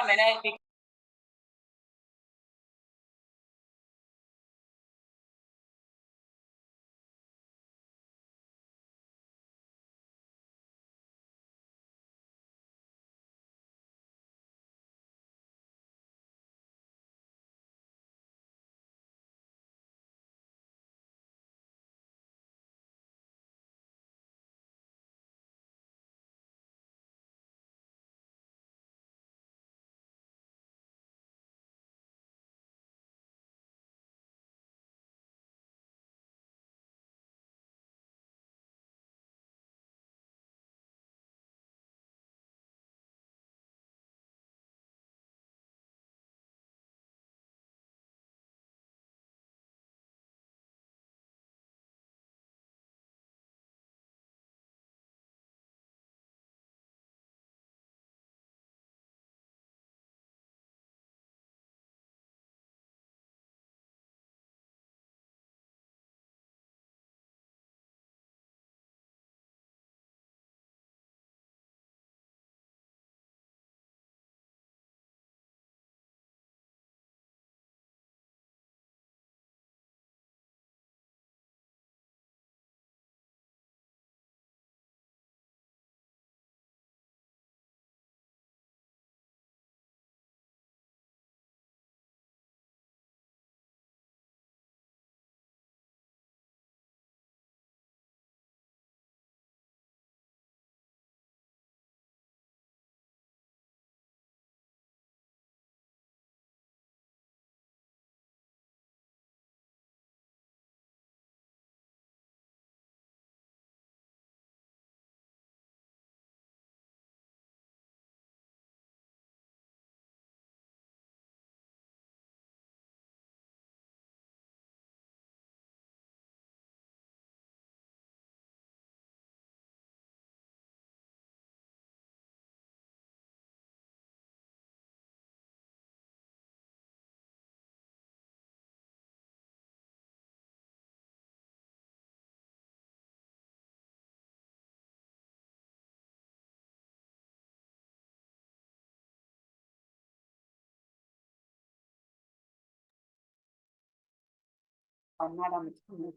a minute. I'm not on the team.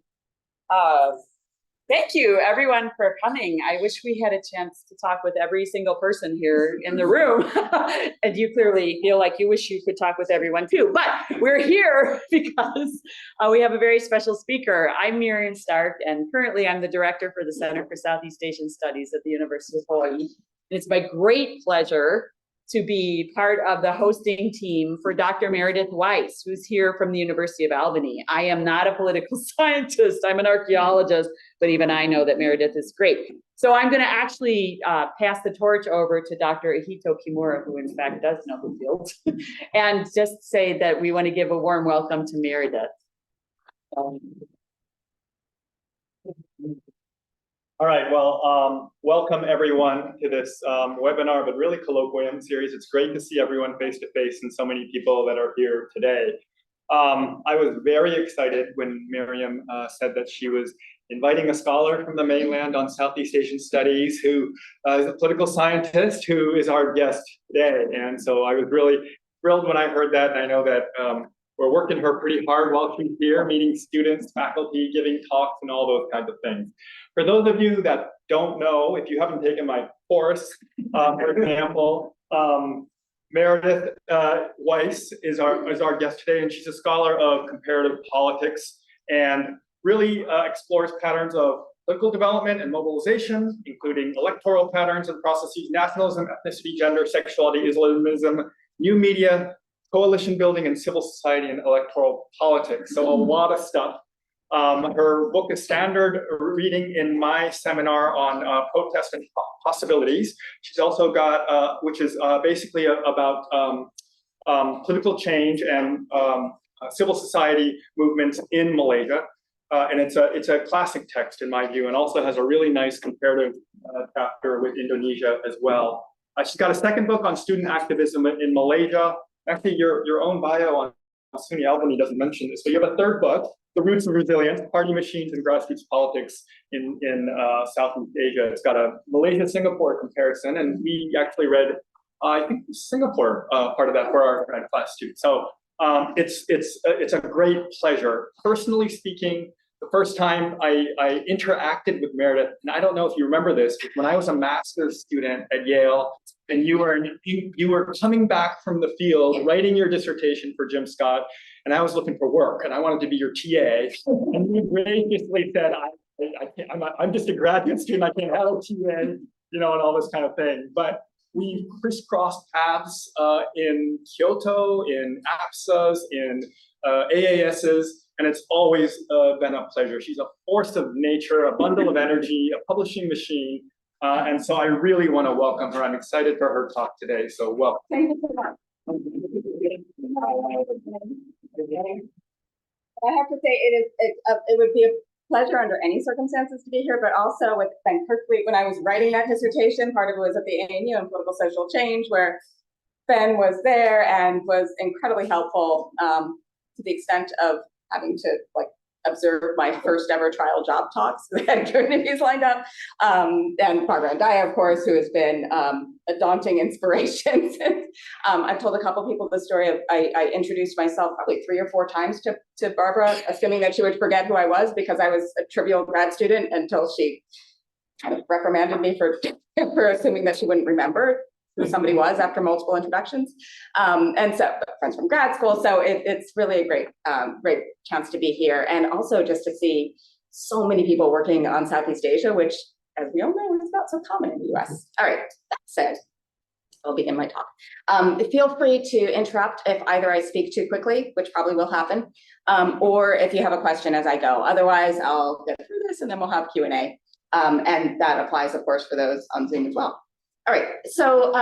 Thank you, everyone, for coming. I wish we had a chance to talk with every single person here in the room. And you clearly feel like you wish you could talk with everyone too. But we're here because we have a very special speaker. I'm Miriam Stark, and currently I'm the director for the Center for Southeast Asian Studies at the University of Hawaii. And it's my great pleasure to be part of the hosting team for Dr. Meredith Weiss, who's here from the University of Albany. I am not a political scientist, I'm an archaeologist, but even I know that Meredith is great. So I'm gonna actually pass the torch over to Dr. Ahito Kimura, who in fact does know the field, and just say that we wanna give a warm welcome to Meredith. All right, well, welcome everyone to this webinar, but really colloquium series. It's great to see everyone face to face and so many people that are here today. I was very excited when Miriam said that she was inviting a scholar from the mainland on Southeast Asian studies who is a political scientist who is our guest today. And so I was really thrilled when I heard that, and I know that we're working her pretty hard while she's here, meeting students, faculty, giving talks, and all those kinds of things. For those of you that don't know, if you haven't taken my course, for example, Meredith Weiss is our guest today, and she's a scholar of comparative politics and really explores patterns of political development and mobilization, including electoral patterns and processes, nationalism, ethnicity, gender, sexuality, Islamism, new media, coalition building, and civil society and electoral politics. So a lot of stuff. Her book is standard reading in my seminar on protest and possibilities. She's also got, which is basically about political change and civil society movements in Malaysia. And it's a classic text in my view, and also has a really nice comparative chapter with Indonesia as well. She's got a second book on student activism in Malaysia. Actually, your own bio on SUNY Albany doesn't mention this, but you have a third book, The Roots of Resilience, Party Machines and Grassroots Politics in Southeast Asia. It's got a Malaysia-Singapore comparison, and we actually read I think Singapore part of that for our grad class too. So it's a great pleasure. Personally speaking, the first time I interacted with Meredith, and I don't know if you remember this, but when I was a master's student at Yale, and you were coming back from the field, writing your dissertation for Jim Scott, and I was looking for work, and I wanted to be your TA, and you graciously said, I'm just a graduate student, I can't have a TA, you know, and all this kind of thing. But we crisscrossed paths in Kyoto, in APSAs, in AASs, and it's always been a pleasure. She's a force of nature, a bundle of energy, a publishing machine, and so I really want to welcome her. I'm excited for her talk today, so welcome. Thank you so much. I have to say it would be a pleasure under any circumstances to be here, but also with Ben Kirkby, when I was writing that dissertation, part of it was at the ANU and political social change, where Ben was there and was incredibly helpful to the extent of having to like observe my first ever trial job talks. We had interviews lined up, and Barbara and Daya, of course, who has been a daunting inspiration. I've told a couple people the story of I introduced myself probably 3 or 4 times to Barbara, assuming that she would forget who I was because I was a trivial grad student, until she kind of reprimanded me for assuming that she wouldn't remember who somebody was after multiple introductions. And so friends from grad school. So it's really a great chance to be here. And also just to see so many people working on Southeast Asia, which, as we all know, is not so common in the US. All right, that said, I'll begin my talk. Feel free to interrupt if either I speak too quickly, which probably will happen, or if you have a question as I go. Otherwise, I'll get through this and then we'll have Q&A. And that applies, of course, for those on Zoom as well. All right, so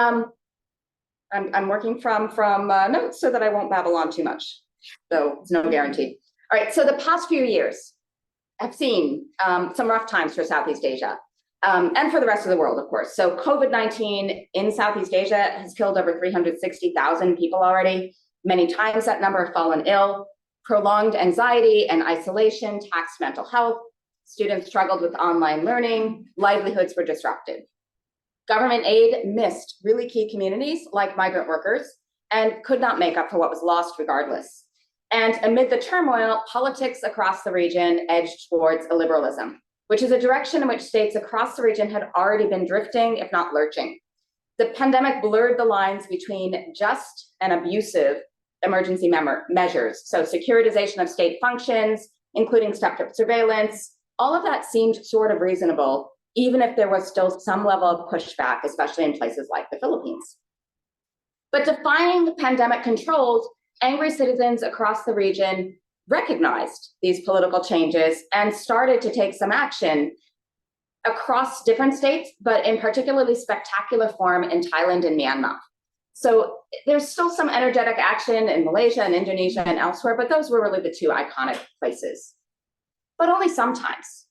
I'm working from notes so that I won't babble on too much, so it's no guarantee. All right, so the past few years have seen some rough times for Southeast Asia, and for the rest of the world, of course. So COVID-19 in Southeast Asia has killed over 360,000 people already. Many times that number have fallen ill. Prolonged anxiety and isolation taxed mental health. Students struggled with online learning. Livelihoods were disrupted. Government aid missed really key communities like migrant workers and could not make up for what was lost regardless. And amid the turmoil, politics across the region edged towards illiberalism, which is a direction in which states across the region had already been drifting, if not lurching. The pandemic blurred the lines between just and abusive emergency measures. So securitization of state functions, including stepped-up surveillance, all of that seemed sort of reasonable, even if there was still some level of pushback, especially in places like the Philippines. But defying pandemic controls, angry citizens across the region recognized these political changes and started to take some action across different states, but in particularly spectacular form in Thailand and Myanmar. So there's still some energetic action in Malaysia and Indonesia and elsewhere, but those were really the 2 iconic places. But only sometimes.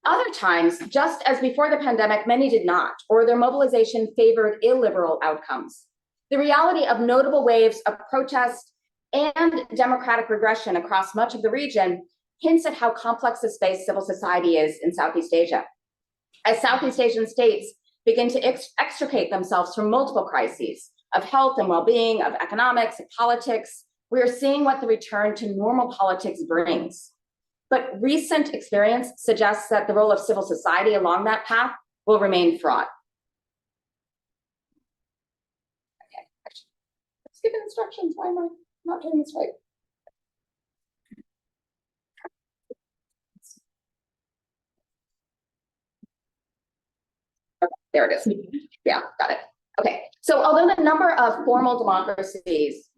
Other times, just as before the pandemic, many did not, or their mobilization favored illiberal outcomes. The reality of notable waves of protest and democratic regression across much of the region hints at how complex a space civil society is in Southeast Asia. As Southeast Asian states begin to extricate themselves from multiple crises of health and well-being, of economics, of politics, we are seeing what the return to normal politics brings. But recent experience suggests that the role of civil society along that path will remain fraught. Okay, let's give instructions. Why am I not doing this right? Okay, there it is. Yeah, got it. Okay, so although the number of formal democracies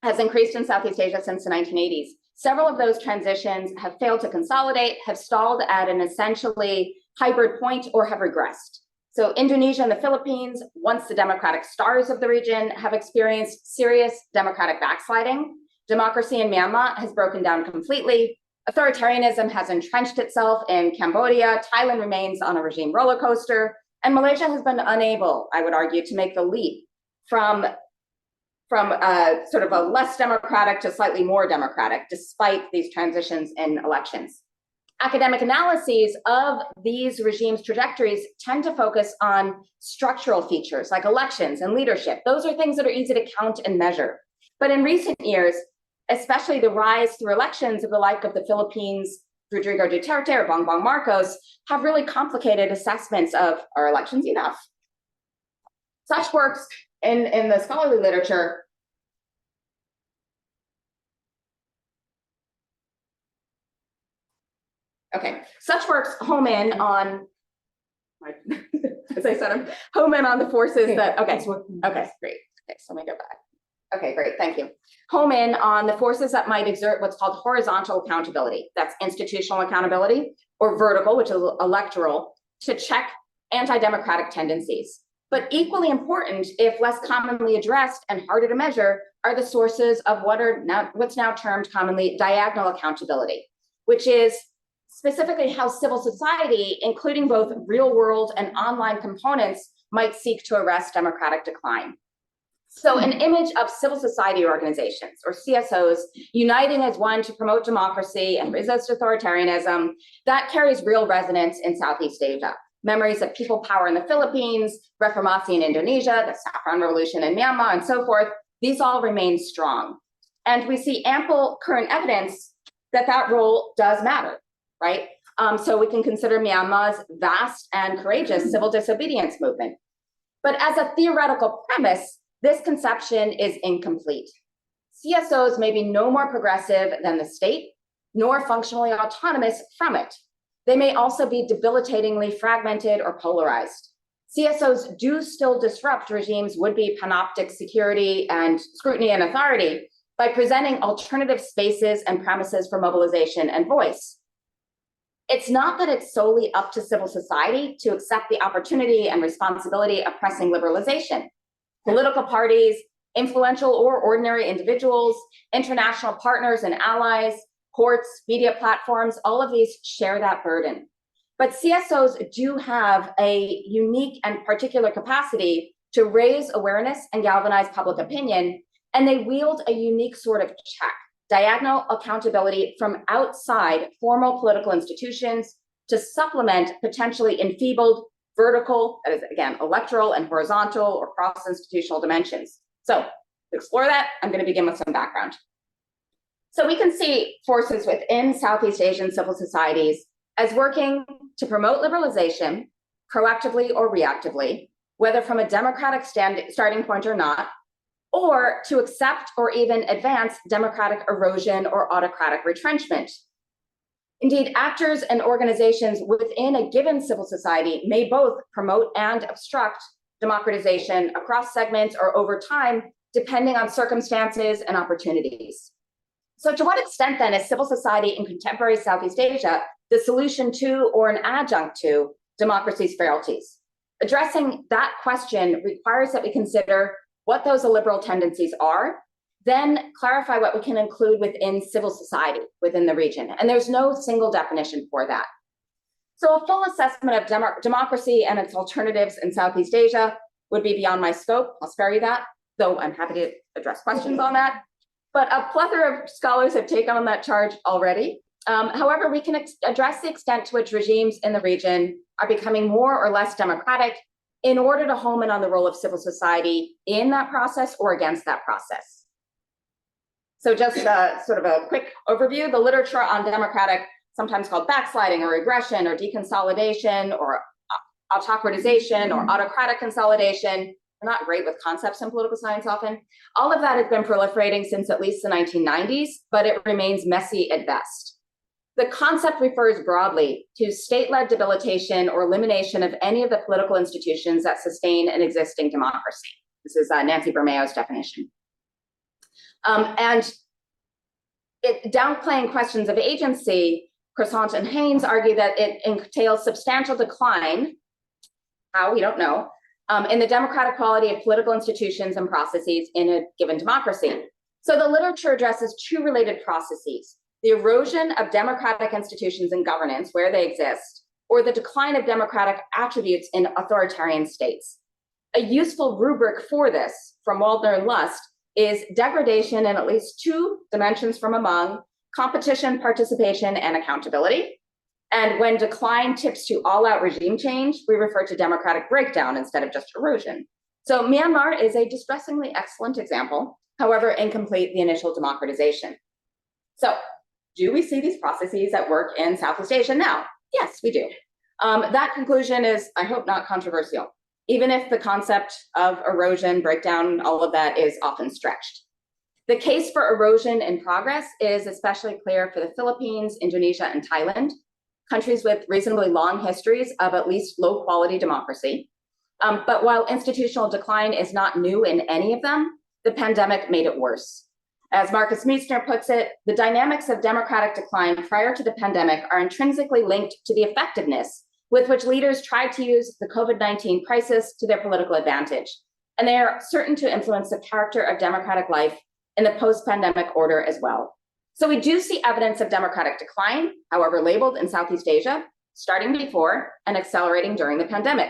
has increased in Southeast Asia since the 1980s, several of those transitions have failed to consolidate, have stalled at an essentially hybrid point, or have regressed. So Indonesia and the Philippines, once the democratic stars of the region, have experienced serious democratic backsliding. Democracy in Myanmar has broken down completely. Authoritarianism has entrenched itself in Cambodia. Thailand remains on a regime roller coaster. And Malaysia has been unable, I would argue, to make the leap from sort of a less democratic to slightly more democratic, despite these transitions in elections. Academic analyses of these regimes' trajectories tend to focus on structural features like elections and leadership. Those are things that are easy to count and measure. But in recent years, especially the rise through elections of the like of the Philippines, Rodrigo Duterte or Bongbong Marcos, have really complicated assessments of, are elections enough? Such works in the scholarly literature such works home in on, as I said, home in on the forces that, okay, great. Okay, so let me go back. Okay, great, thank you. Home in on the forces that might exert what's called horizontal accountability. That's institutional accountability, or vertical, which is electoral, to check anti-democratic tendencies. But equally important, if less commonly addressed and harder to measure, are the sources of what's now termed commonly diagonal accountability, which is specifically how civil society, including both real world and online components, might seek to arrest democratic decline. So an image of civil society organizations, or CSOs, uniting as one to promote democracy and resist authoritarianism, that carries real resonance in Southeast Asia. Memories of people power in the Philippines, Reformasi in Indonesia, the Saffron Revolution in Myanmar, and so forth, these all remain strong. And we see ample current evidence that that role does matter, right? So we can consider Myanmar's vast and courageous civil disobedience movement. But as a theoretical premise, this conception is incomplete. CSOs may be no more progressive than the state, nor functionally autonomous from it. They may also be debilitatingly fragmented or polarized. CSOs do still disrupt regimes' would-be panoptic security and scrutiny and authority by presenting alternative spaces and premises for mobilization and voice. It's not that it's solely up to civil society to accept the opportunity and responsibility of pressing liberalization. Political parties, influential or ordinary individuals, international partners and allies, courts, media platforms, all of these share that burden. But CSOs do have a unique and particular capacity to raise awareness and galvanize public opinion, and they wield a unique sort of check, diagonal accountability from outside formal political institutions to supplement potentially enfeebled vertical, that is again, electoral and horizontal or cross-institutional dimensions. So to explore that, I'm going to begin with some background. So we can see forces within Southeast Asian civil societies as working to promote liberalization, proactively or reactively, whether from a democratic starting point or not, or to accept or even advance democratic erosion or autocratic retrenchment. Indeed, actors and organizations within a given civil society may both promote and obstruct democratization across segments or over time, depending on circumstances and opportunities. So to what extent then is civil society in contemporary Southeast Asia the solution to or an adjunct to democracy's frailties? Addressing that question requires that we consider what those illiberal tendencies are, then clarify what we can include within civil society within the region. And there's no single definition for that. So a full assessment of democracy and its alternatives in Southeast Asia would be beyond my scope. I'll spare you that, though I'm happy to address questions on that. But a plethora of scholars have taken on that charge already. However, we can address the extent to which regimes in the region are becoming more or less democratic in order to home in on the role of civil society in that process or against that process. So just sort of a quick overview, the literature on democratic, sometimes called backsliding or regression or deconsolidation or autocratization or autocratic consolidation. We're not great with concepts in political science often. All of that has been proliferating since at least the 1990s, but it remains messy at best. The concept refers broadly to state-led debilitation or elimination of any of the political institutions that sustain an existing democracy. This is Nancy Bermeo's definition. And downplaying questions of agency, Croissant and Haynes argue that it entails substantial decline, how, we don't know, in the democratic quality of political institutions and processes in a given democracy. So the literature addresses two related processes: the erosion of democratic institutions and governance where they exist, or the decline of democratic attributes in authoritarian states. A useful rubric for this from Waldner and Lust is degradation in at least two dimensions from among competition, participation, and accountability. And when decline tips to all-out regime change, we refer to democratic breakdown instead of just erosion. So Myanmar is a distressingly excellent example, however incomplete the initial democratization. So do we see these processes at work in Southeast Asia now? Yes, we do. That conclusion is, I hope, not controversial, even if the concept of erosion, breakdown, all of that is often stretched. The case for erosion in progress is especially clear for the Philippines, Indonesia, and Thailand, countries with reasonably long histories of at least low-quality democracy. But while institutional decline is not new in any of them, the pandemic made it worse. As Marcus Meissner puts it, the dynamics of democratic decline prior to the pandemic are intrinsically linked to the effectiveness with which leaders tried to use the COVID-19 crisis to their political advantage. And they are certain to influence the character of democratic life in the post-pandemic order as well. So we do see evidence of democratic decline, however labeled, in Southeast Asia, starting before and accelerating during the pandemic.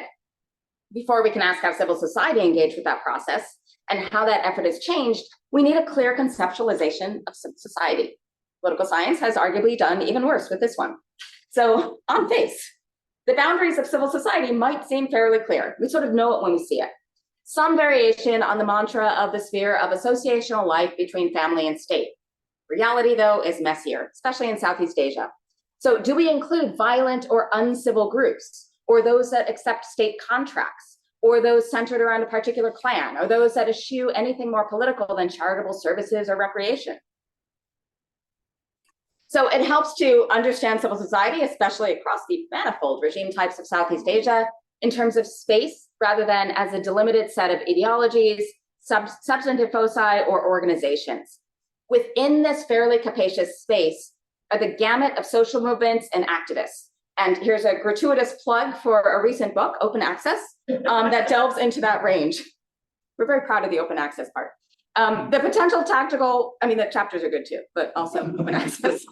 Before we can ask how civil society engaged with that process and how that effort has changed, we need a clear conceptualization of civil society. Political science has arguably done even worse with this one. So on face, the boundaries of civil society might seem fairly clear. We sort of know it when we see it. Some variation on the mantra of the sphere of associational life between family and state. Reality, though, is messier, especially in Southeast Asia. So do we include violent or uncivil groups, or those that accept state contracts, or those centered around a particular clan, or those that eschew anything more political than charitable services or recreation? So it helps to understand civil society, especially across the manifold regime types of Southeast Asia, in terms of space, rather than as a delimited set of ideologies, substantive foci, or organizations. Within this fairly capacious space are the gamut of social movements and activists. And here's a gratuitous plug for a recent book, Open Access, that delves into that range. We're very proud of the open access part. The potential tactical, I mean, the chapters are good too, but also open access.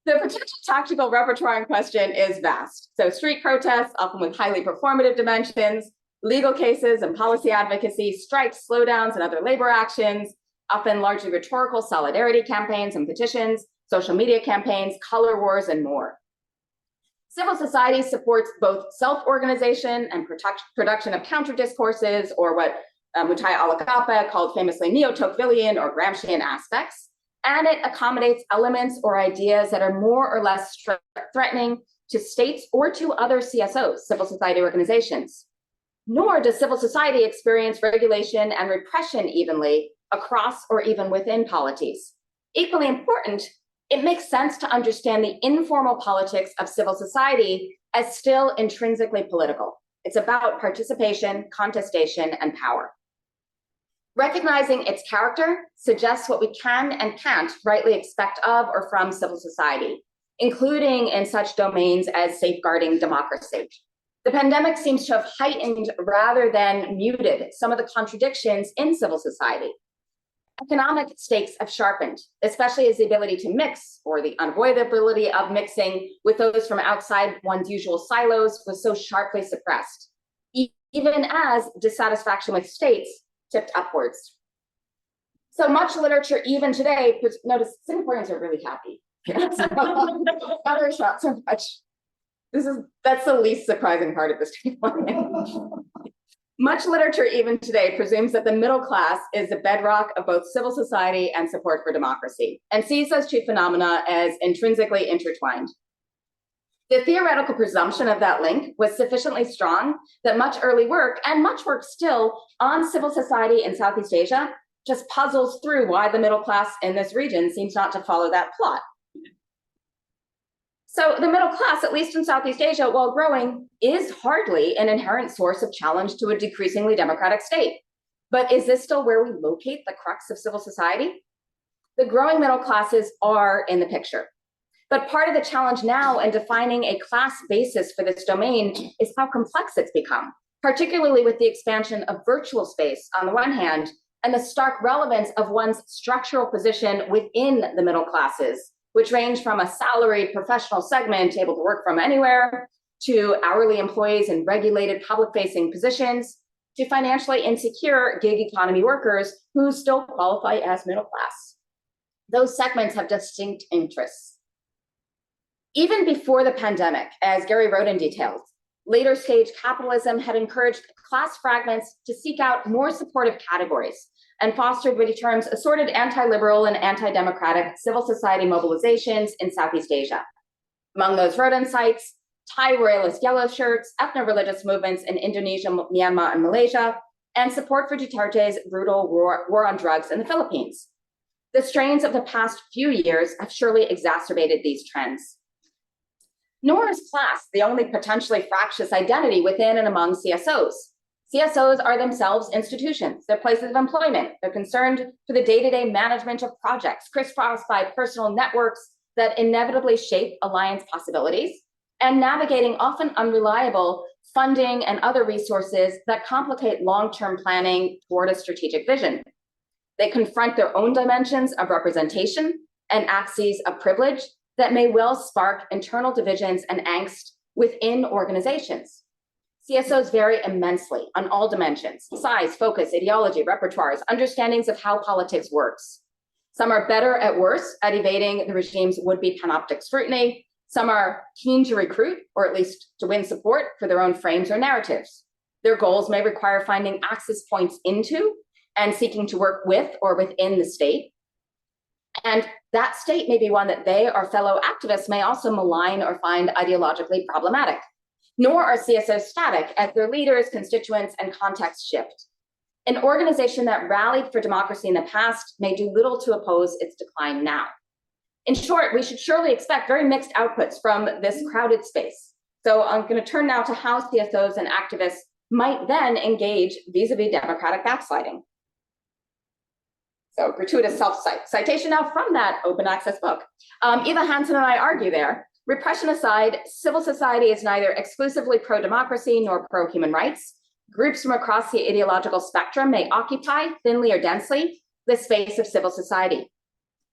The potential tactical repertoire in question is vast. So street protests, often with highly performative dimensions, legal cases and policy advocacy, strikes, slowdowns, and other labor actions, often largely rhetorical solidarity campaigns and petitions, social media campaigns, color wars, and more. Civil society supports both self-organization and production of counter-discourses, or what Mutai Alakapa called famously neo-Tocquevillian or Gramscian aspects, and it accommodates elements or ideas that are more or less threatening to states or to other CSOs, civil society organizations. Nor does civil society experience regulation and repression evenly across or even within polities. Equally important, it makes sense to understand the informal politics of civil society as still intrinsically political. It's about participation, contestation, and power. Recognizing its character suggests what we can and can't rightly expect of or from civil society, including in such domains as safeguarding democracy. The pandemic seems to have heightened rather than muted some of the contradictions in civil society. Economic stakes have sharpened, especially as the ability to mix, or the unavoidability of mixing with those from outside one's usual silos, was so sharply suppressed, even as dissatisfaction with states tipped upwards. So much literature, even today, notice Singaporeans are really happy. Other shots are much. That's the least surprising part of this table. Much literature, even today, presumes that the middle class is the bedrock of both civil society and support for democracy, and sees those two phenomena as intrinsically intertwined. The theoretical presumption of that link was sufficiently strong that much early work, and much work still, on civil society in Southeast Asia just puzzles through why the middle class in this region seems not to follow that plot. So the middle class, at least in Southeast Asia, while growing, is hardly an inherent source of challenge to a decreasingly democratic state. But is this still where we locate the crux of civil society? The growing middle classes are in the picture. But part of the challenge now in defining a class basis for this domain is how complex it's become, particularly with the expansion of virtual space on the one hand, and the stark relevance of one's structural position within the middle classes, which range from a salaried professional segment able to work from anywhere, to hourly employees in regulated public-facing positions, to financially insecure gig economy workers who still qualify as middle class. Those segments have distinct interests. Even before the pandemic, as Gary Rodin details, later stage capitalism had encouraged class fragments to seek out more supportive categories and fostered what he terms assorted anti-liberal and anti-democratic civil society mobilizations in Southeast Asia. Among those Rodin cites, Thai royalist yellow shirts, ethno-religious movements in Indonesia, Myanmar, and Malaysia, and support for Duterte's brutal war on drugs in the Philippines. The strains of the past few years have surely exacerbated these trends. Nor is class the only potentially fractious identity within and among CSOs. CSOs are themselves institutions, they're places of employment, they're concerned for the day-to-day management of projects, crisscrossed by personal networks that inevitably shape alliance possibilities, and navigating often unreliable funding and other resources that complicate long-term planning toward a strategic vision. They confront their own dimensions of representation and axes of privilege that may well spark internal divisions and angst within organizations. CSOs vary immensely on all dimensions: size, focus, ideology, repertoires, understandings of how politics works. Some are better at worse at evading the regime's would-be panoptic scrutiny. Some are keen to recruit, or at least to win support for their own frames or narratives. Their goals may require finding access points into and seeking to work with or within the state. And that state may be one that they or fellow activists may also malign or find ideologically problematic. Nor are CSOs static as their leaders, constituents, and contexts shift. An organization that rallied for democracy in the past may do little to oppose its decline now. In short, we should surely expect very mixed outputs from this crowded space. So I'm going to turn now to how CSOs and activists might then engage vis-a-vis democratic backsliding. So gratuitous self-citation now from that open access book. Eva Hansen and I argue there, repression aside, civil society is neither exclusively pro-democracy nor pro-human rights. Groups from across the ideological spectrum may occupy, thinly or densely, the space of civil society.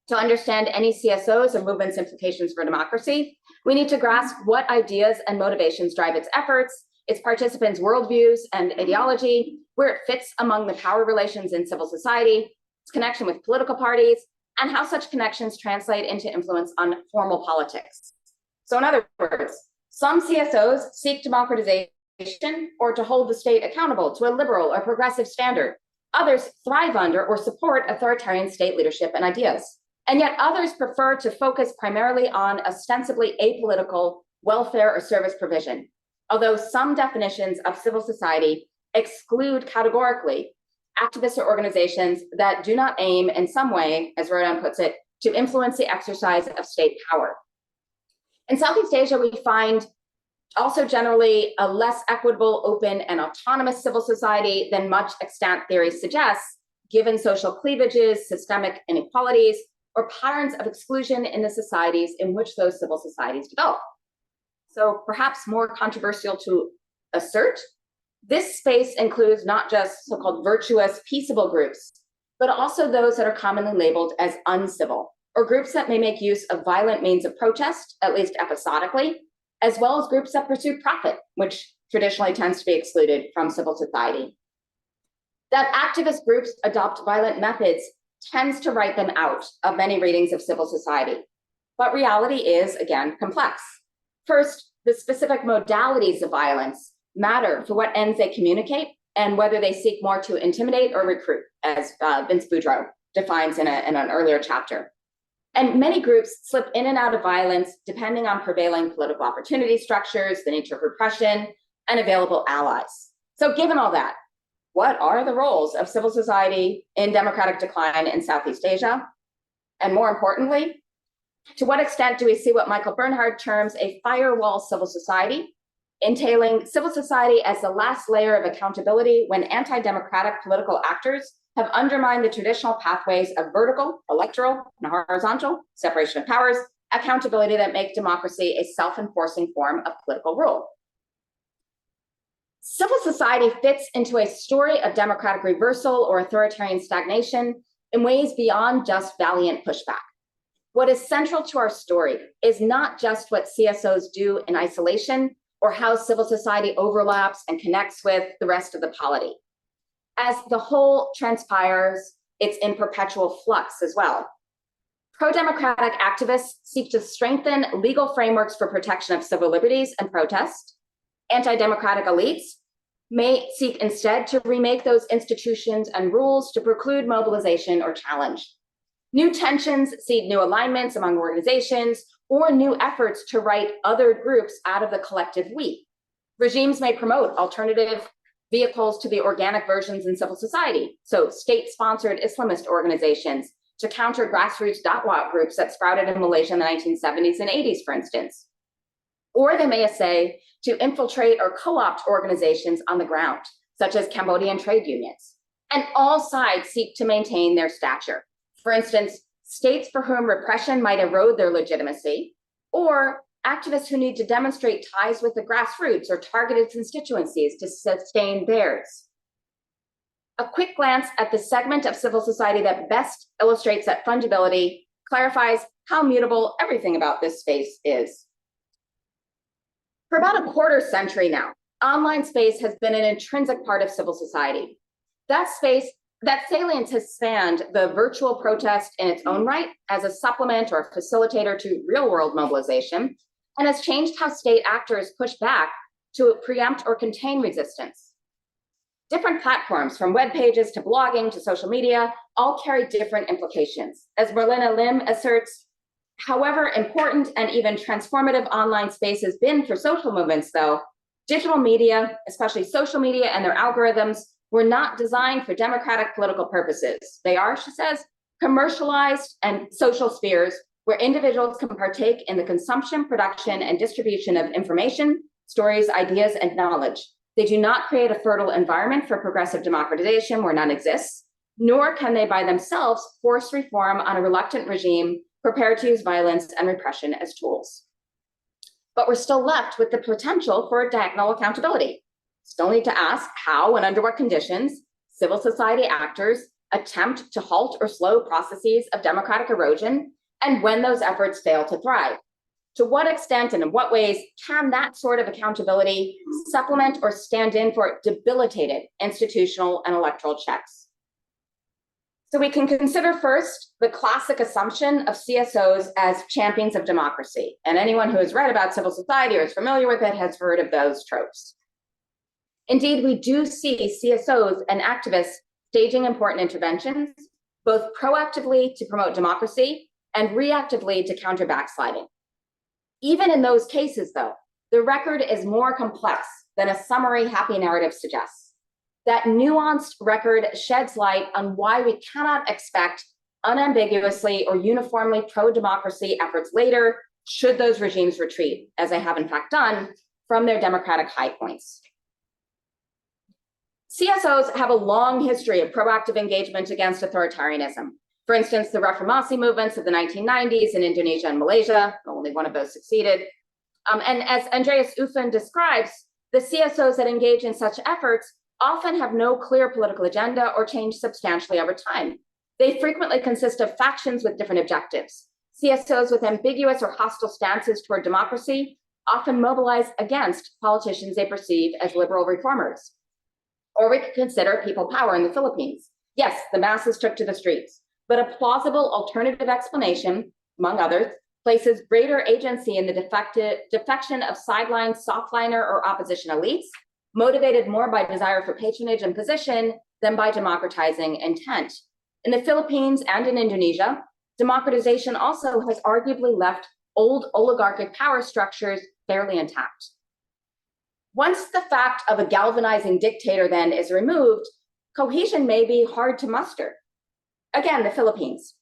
To understand any CSOs or movement's implications for democracy, we need to grasp what ideas and motivations drive its efforts, its participants' worldviews and ideology, where it fits among the power relations in civil society, its connection with political parties, and how such connections translate into influence on formal politics. So in other words, some CSOs seek democratization or to hold the state accountable to a liberal or progressive standard. Others thrive under or support authoritarian state leadership and ideas. And yet others prefer to focus primarily on ostensibly apolitical welfare or service provision. Although some definitions of civil society exclude categorically activists or organizations that do not aim in some way, as Rodin puts it, to influence the exercise of state power. In Southeast Asia, we find also generally a less equitable, open, and autonomous civil society than much extant theory suggests, given social cleavages, systemic inequalities, or patterns of exclusion in the societies in which those civil societies develop. So perhaps more controversial to assert, this space includes not just so-called virtuous, peaceable groups, but also those that are commonly labeled as uncivil, or groups that may make use of violent means of protest, at least episodically, as well as groups that pursue profit, which traditionally tends to be excluded from civil society. That activist groups adopt violent methods tends to write them out of many readings of civil society. But reality is, again, complex. First, the specific modalities of violence matter for what ends they communicate and whether they seek more to intimidate or recruit, as Vince Boudreau defines in an earlier chapter. And many groups slip in and out of violence depending on prevailing political opportunity structures, the nature of repression, and available allies. So given all that, what are the roles of civil society in democratic decline in Southeast Asia? And more importantly, to what extent do we see what Michael Bernhard terms a firewall civil society, entailing civil society as the last layer of accountability when anti-democratic political actors have undermined the traditional pathways of vertical, electoral, and horizontal separation of powers, accountability that make democracy a self-enforcing form of political rule. Civil society fits into a story of democratic reversal or authoritarian stagnation in ways beyond just valiant pushback. What is central to our story is not just what CSOs do in isolation or how civil society overlaps and connects with the rest of the polity. As the whole transpires, it's in perpetual flux as well. Pro-democratic activists seek to strengthen legal frameworks for protection of civil liberties and protest. Anti-democratic elites may seek instead to remake those institutions and rules to preclude mobilization or challenge. New tensions seed new alignments among organizations or new efforts to write other groups out of the collective we. Regimes may promote alternative vehicles to the organic versions in civil society, so state-sponsored Islamist organizations to counter grassroots dakwah groups that sprouted in Malaysia in the 1970s and 80s, for instance. Or they may essay to infiltrate or co-opt organizations on the ground, such as Cambodian trade unions. And all sides seek to maintain their stature. For instance, states for whom repression might erode their legitimacy, or activists who need to demonstrate ties with the grassroots or targeted constituencies to sustain theirs. A quick glance at the segment of civil society that best illustrates that fungibility clarifies how mutable everything about this space is. For about a quarter century now, online space has been an intrinsic part of civil society. That salience has spanned the virtual protest in its own right as a supplement or facilitator to real-world mobilization, and has changed how state actors push back to preempt or contain resistance. Different platforms, from web pages to blogging to social media, all carry different implications. As Merlina Lim asserts, however important and even transformative online space has been for social movements, though, digital media, especially social media and their algorithms, were not designed for democratic political purposes. They are, she says, commercialized and social spheres where individuals can partake in the consumption, production, and distribution of information, stories, ideas, and knowledge. They do not create a fertile environment for progressive democratization where none exists, nor can they by themselves force reform on a reluctant regime prepared to use violence and repression as tools. But we're still left with the potential for diagonal accountability. Still need to ask how and under what conditions civil society actors attempt to halt or slow processes of democratic erosion, and when those efforts fail to thrive. To what extent and in what ways can that sort of accountability supplement or stand in for debilitated institutional and electoral checks? So we can consider first the classic assumption of CSOs as champions of democracy. And anyone who has read about civil society or is familiar with it has heard of those tropes. Indeed, we do see CSOs and activists staging important interventions, both proactively to promote democracy and reactively to counter backsliding. Even in those cases, though, the record is more complex than a summary happy narrative suggests. That nuanced record sheds light on why we cannot expect unambiguously or uniformly pro-democracy efforts later, should those regimes retreat, as they have in fact done, from their democratic high points. CSOs have a long history of proactive engagement against authoritarianism. For instance, the Reformasi movements of the 1990s in Indonesia and Malaysia, only one of those succeeded. And as Andreas Uffen describes, the CSOs that engage in such efforts often have no clear political agenda or change substantially over time. They frequently consist of factions with different objectives. CSOs with ambiguous or hostile stances toward democracy often mobilize against politicians they perceive as liberal reformers. Or we could consider people power in the Philippines. Yes, the masses took to the streets, but a plausible alternative explanation, among others, places greater agency in the defection of sideline, softliner, or opposition elites, motivated more by desire for patronage and position than by democratizing intent. In the Philippines and in Indonesia, democratization also has arguably left old oligarchic power structures fairly intact. Once the fact of a galvanizing dictator then is removed, cohesion may be hard to muster. Again, the Philippines.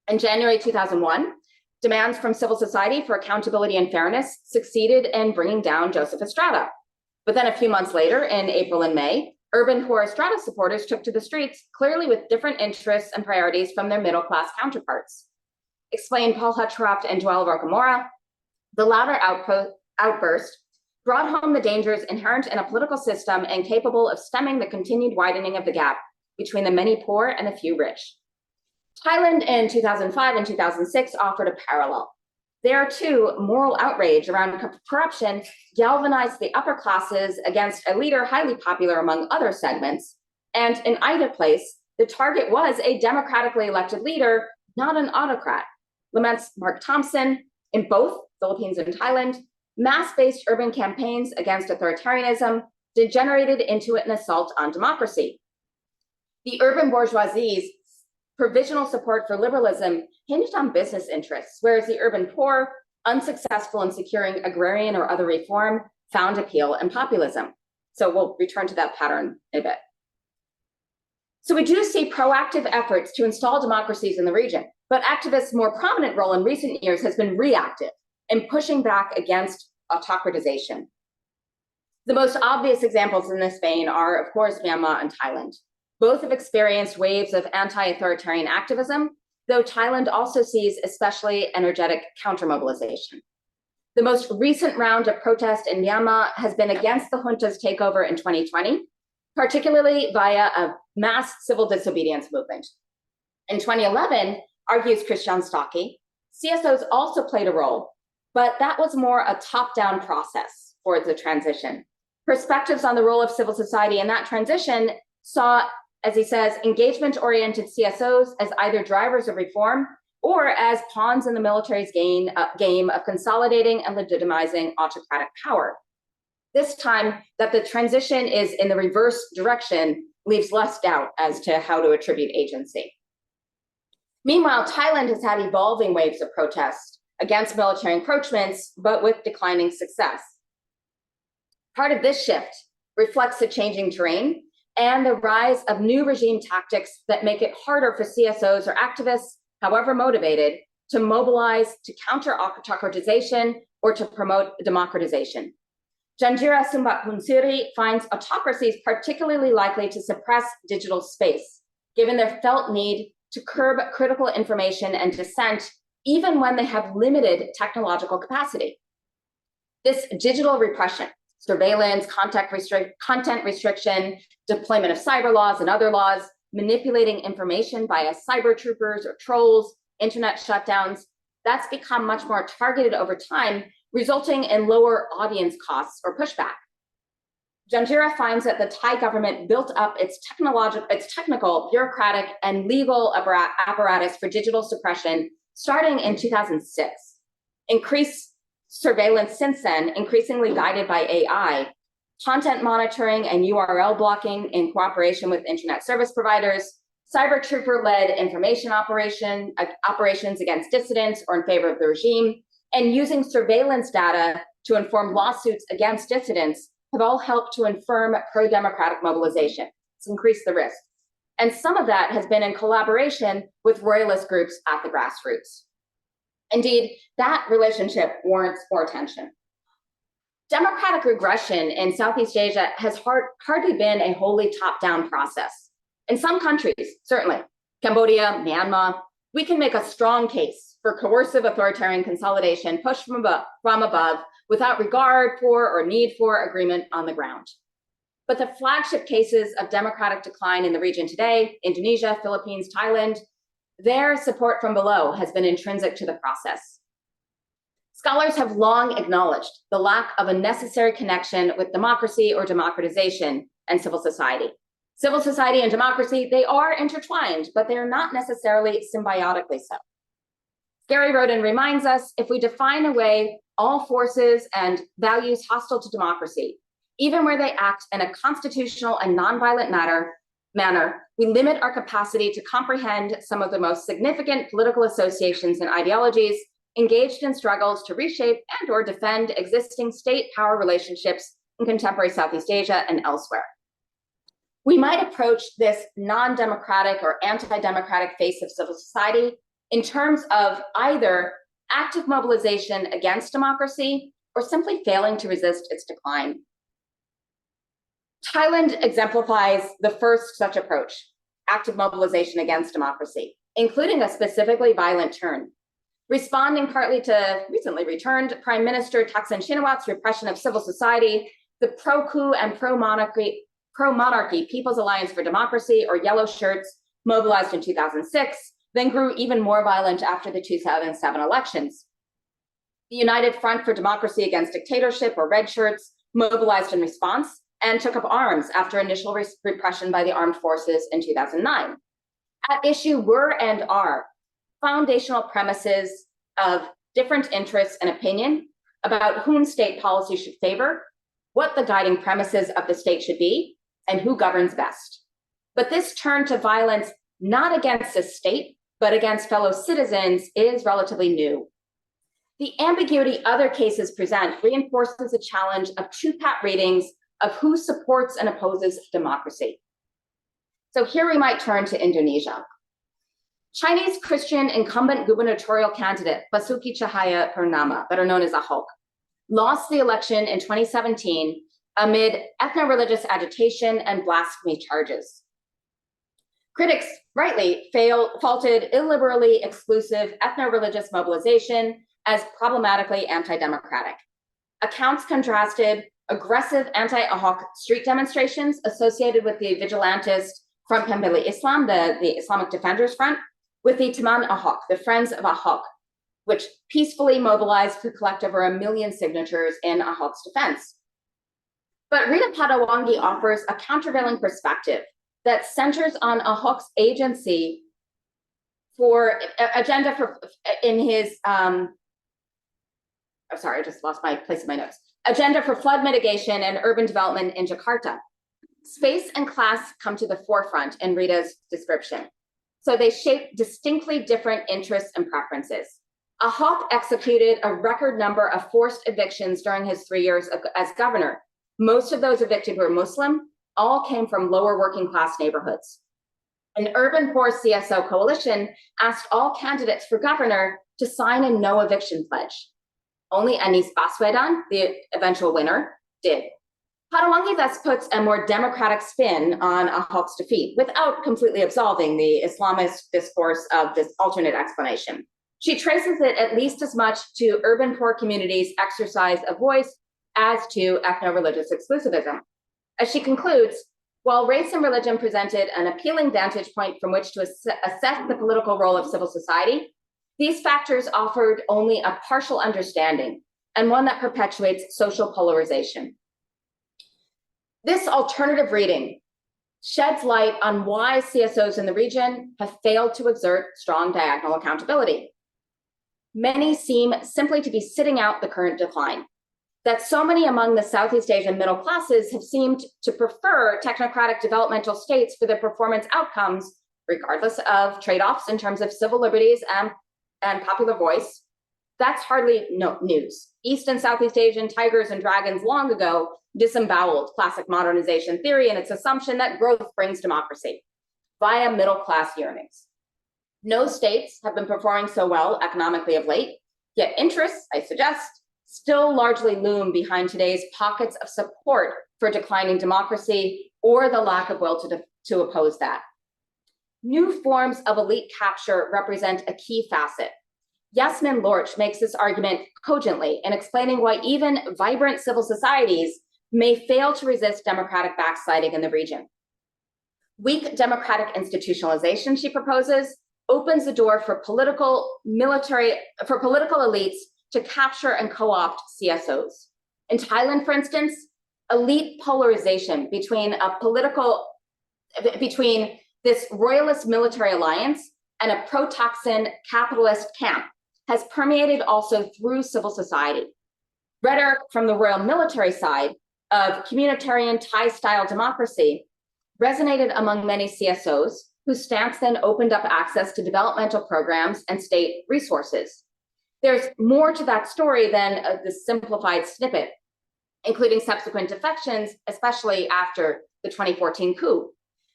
In January 2001, demands from civil society for accountability and fairness succeeded in bringing down Joseph Estrada. But then a few months later, in April and May, urban poor Estrada supporters took to the streets, clearly with different interests and priorities from their middle-class counterparts. Explain Paul Hutchcroft and Joel Rocamora, the latter outburst brought home the dangers inherent in a political system incapable of stemming the continued widening of the gap between the many poor and the few rich. Thailand in 2005 and 2006 offered a parallel. There too, moral outrage around corruption galvanized the upper classes against a leader highly popular among other segments. And in either place, the target was a democratically elected leader, not an autocrat. laments Mark Thompson, in both Philippines and Thailand, mass-based urban campaigns against authoritarianism degenerated into an assault on democracy. The urban bourgeoisie's provisional support for liberalism hinged on business interests, whereas the urban poor, unsuccessful in securing agrarian or other reform, found appeal in populism. So we'll return to that pattern in a bit. So we do see proactive efforts to install democracies in the region, but activists' more prominent role in recent years has been reactive in pushing back against autocratization. The most obvious examples in this vein are, of course, Myanmar and Thailand. Both have experienced waves of anti-authoritarian activism, though Thailand also sees especially energetic counter-mobilization. The most recent round of protest in Myanmar has been against the junta's takeover in 2020, particularly via a mass civil disobedience movement. In 2011, argues Christian Stocky, CSOs also played a role, but that was more a top-down process for the transition. Perspectives on the role of civil society in that transition saw, as he says, engagement-oriented CSOs as either drivers of reform or as pawns in the military's game of consolidating and legitimizing autocratic power. This time, that the transition is in the reverse direction leaves less doubt as to how to attribute agency. Meanwhile, Thailand has had evolving waves of protest against military encroachments, but with declining success. Part of this shift reflects the changing terrain and the rise of new regime tactics that make it harder for CSOs or activists, however motivated, to mobilize to counter autocratization or to promote democratization. Janjira Sumbatpunsiri finds autocracies particularly likely to suppress digital space, given their felt need to curb critical information and dissent, even when they have limited technological capacity. This digital repression, surveillance, content restriction, deployment of cyber laws and other laws, manipulating information via cyber troopers or trolls, internet shutdowns, that's become much more targeted over time, resulting in lower audience costs or pushback. Janjira finds that the Thai government built up its technical, bureaucratic, and legal apparatus for digital suppression starting in 2006. Increased surveillance since then, increasingly guided by AI, content monitoring and URL blocking in cooperation with internet service providers, cyber trooper-led information operations against dissidents or in favor of the regime, and using surveillance data to inform lawsuits against dissidents have all helped to infirm pro-democratic mobilization. It's increased the risk. And some of that has been in collaboration with royalist groups at the grassroots. Indeed, that relationship warrants more attention. Democratic regression in Southeast Asia has hardly been a wholly top-down process. In some countries, certainly, Cambodia, Myanmar, we can make a strong case for coercive authoritarian consolidation pushed from above without regard for or need for agreement on the ground. But the flagship cases of democratic decline in the region today, Indonesia, Philippines, Thailand, their support from below has been intrinsic to the process. Scholars have long acknowledged the lack of a necessary connection with democracy or democratization and civil society. Civil society and democracy, they are intertwined, but they're not necessarily symbiotically so. Gary Rodin reminds us, if we define away all forces and values hostile to democracy, even where they act in a constitutional and nonviolent manner, we limit our capacity to comprehend some of the most significant political associations and ideologies engaged in struggles to reshape and or defend existing state power relationships in contemporary Southeast Asia and elsewhere. We might approach this non-democratic or anti-democratic face of civil society in terms of either active mobilization against democracy or simply failing to resist its decline. Thailand exemplifies the first such approach, active mobilization against democracy, including a specifically violent turn. Responding partly to recently returned Prime Minister Thaksin Shinawatre's repression of civil society, the pro-coup and pro-monarchy People's Alliance for Democracy, or Yellow Shirts, mobilized in 2006, then grew even more violent after the 2007 elections. The United Front for Democracy Against Dictatorship, or Red Shirts, mobilized in response and took up arms after initial repression by the armed forces in 2009. At issue were and are foundational premises of different interests and opinion about whom state policy should favor, what the guiding premises of the state should be, and who governs best. But this turn to violence, not against the state, but against fellow citizens, is relatively new. The ambiguity other cases present reinforces the challenge of two pat readings of who supports and opposes democracy. So here we might turn to Indonesia. Chinese Christian incumbent gubernatorial candidate Basuki Cahaya Purnama, better known as Ahok, lost the election in 2017 amid ethno-religious agitation and blasphemy charges. Critics rightly faulted illiberally exclusive ethno-religious mobilization as problematically anti-democratic. Accounts contrasted aggressive anti-Ahok street demonstrations associated with the vigilantist Front Pembeli Islam, the Islamic Defenders Front, with the Teman Ahok, the Friends of Ahok, which peacefully mobilized to collect over 1 million signatures in Ahok's defense. But Rita Padawangi offers a countervailing perspective that centers on Ahok's agency for agenda for in his sorry, I just lost my place in my notes. Agenda for flood mitigation and urban development in Jakarta. Space and class come to the forefront in Rita's description. So they shape distinctly different interests and preferences. Ahok executed a record number of forced evictions during his 3 years as governor. Most of those evicted were Muslim, all came from lower working class neighborhoods. An urban poor CSO coalition asked all candidates for governor to sign a no eviction pledge. Only Anies Baswedan, the eventual winner, did. Padawangi thus puts a more democratic spin on Ahok's defeat without completely absolving the Islamist discourse of this alternate explanation. She traces it at least as much to urban poor communities' exercise of voice as to ethno-religious exclusivism. As she concludes, while race and religion presented an appealing vantage point from which to assess the political role of civil society, these factors offered only a partial understanding and one that perpetuates social polarization. This alternative reading sheds light on why CSOs in the region have failed to exert strong diagonal accountability. Many seem simply to be sitting out the current decline. That so many among the Southeast Asian middle classes have seemed to prefer technocratic developmental states for their performance outcomes, regardless of trade-offs in terms of civil liberties and popular voice, that's hardly news. East and Southeast Asian tigers and dragons long ago disemboweled classic modernization theory and its assumption that growth brings democracy via middle-class yearnings. No states have been performing so well economically of late, yet interests, I suggest, still largely loom behind today's pockets of support for declining democracy or the lack of will to oppose that. New forms of elite capture represent a key facet. Yasmin Lorch makes this argument cogently in explaining why even vibrant civil societies may fail to resist democratic backsliding in the region. Weak democratic institutionalization, she proposes, opens the door for political elites to capture and co-opt CSOs. In Thailand, for instance, elite polarization between this royalist military alliance and a pro-Thaksin capitalist camp has permeated also through civil society. Rhetoric from the royal military side of communitarian Thai-style democracy resonated among many CSOs, whose stance then opened up access to developmental programs and state resources. There's more to that story than the simplified snippet, including subsequent defections, especially after the 2014 coup.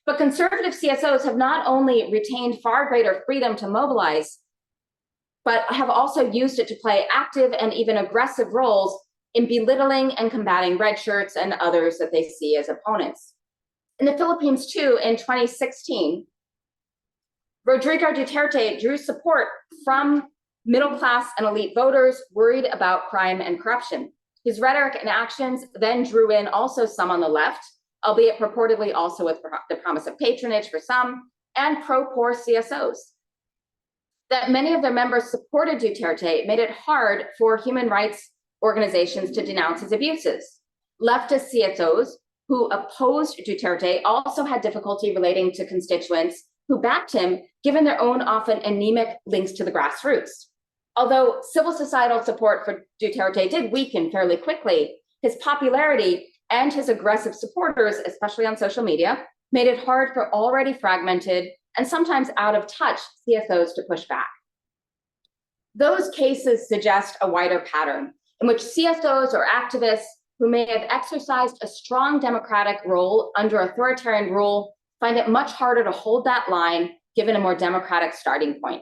But conservative CSOs have not only retained far greater freedom to mobilize, but have also used it to play active and even aggressive roles in belittling and combating red shirts and others that they see as opponents. In the Philippines, too, in 2016, Rodrigo Duterte drew support from middle class and elite voters worried about crime and corruption. His rhetoric and actions then drew in also some on the left, albeit purportedly also with the promise of patronage for some, and pro-poor CSOs. That many of their members supported Duterte made it hard for human rights organizations to denounce his abuses. Leftist CSOs who opposed Duterte also had difficulty relating to constituents who backed him, given their own often anemic links to the grassroots. Although civil societal support for Duterte did weaken fairly quickly, his popularity and his aggressive supporters, especially on social media, made it hard for already fragmented and sometimes out of touch CSOs to push back. Those cases suggest a wider pattern in which CSOs or activists who may have exercised a strong democratic role under authoritarian rule find it much harder to hold that line given a more democratic starting point.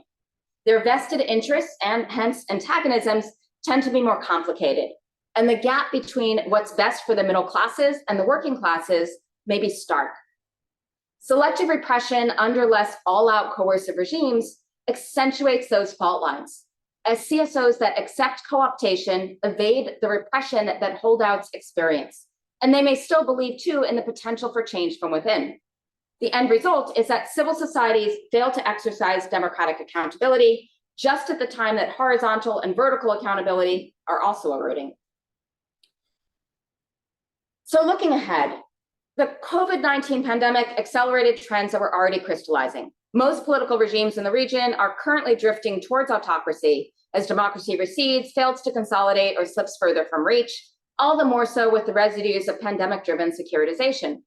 Their vested interests and hence antagonisms tend to be more complicated, and the gap between what's best for the middle classes and the working classes may be stark. Selective repression under less all-out coercive regimes accentuates those fault lines, as CSOs that accept co-optation evade the repression that holdouts experience, and they may still believe too in the potential for change from within. The end result is that civil societies fail to exercise democratic accountability just at the time that horizontal and vertical accountability are also eroding. So looking ahead, the COVID-19 pandemic accelerated trends that were already crystallizing. Most political regimes in the region are currently drifting towards autocracy as democracy recedes, fails to consolidate, or slips further from reach, all the more so with the residues of pandemic-driven securitization.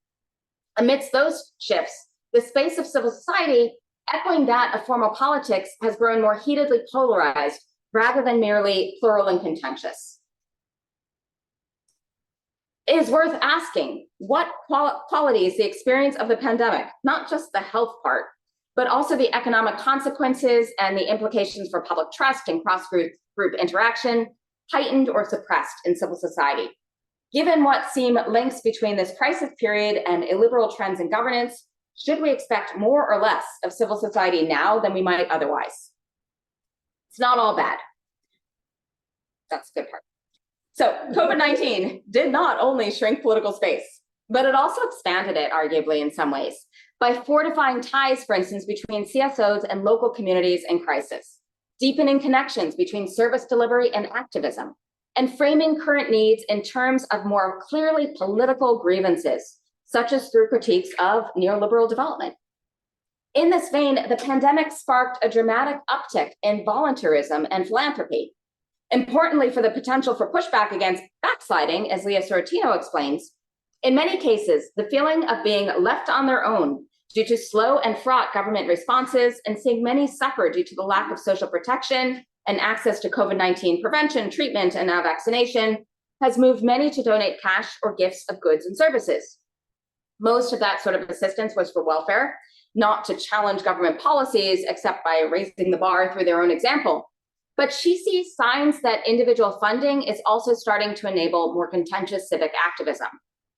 Amidst those shifts, the space of civil society, echoing that of formal politics, has grown more heatedly polarized rather than merely plural and contentious. It is worth asking what qualities the experience of the pandemic, not just the health part, but also the economic consequences and the implications for public trust and cross-group interaction, heightened or suppressed in civil society. Given what seem links between this crisis period and illiberal trends in governance, should we expect more or less of civil society now than we might otherwise? It's not all bad. That's the good part. So COVID-19 did not only shrink political space, but it also expanded it, arguably, in some ways, by fortifying ties, for instance, between CSOs and local communities in crisis, deepening connections between service delivery and activism, and framing current needs in terms of more clearly political grievances, such as through critiques of neoliberal development. In this vein, the pandemic sparked a dramatic uptick in voluntarism and philanthropy. Importantly, for the potential for pushback against backsliding, as Leah Sorrentino explains, in many cases, the feeling of being left on their own due to slow and fraught government responses and seeing many suffer due to the lack of social protection and access to COVID-19 prevention, treatment, and now vaccination has moved many to donate cash or gifts of goods and services. Most of that sort of assistance was for welfare, not to challenge government policies, except by raising the bar through their own example. But she sees signs that individual funding is also starting to enable more contentious civic activism,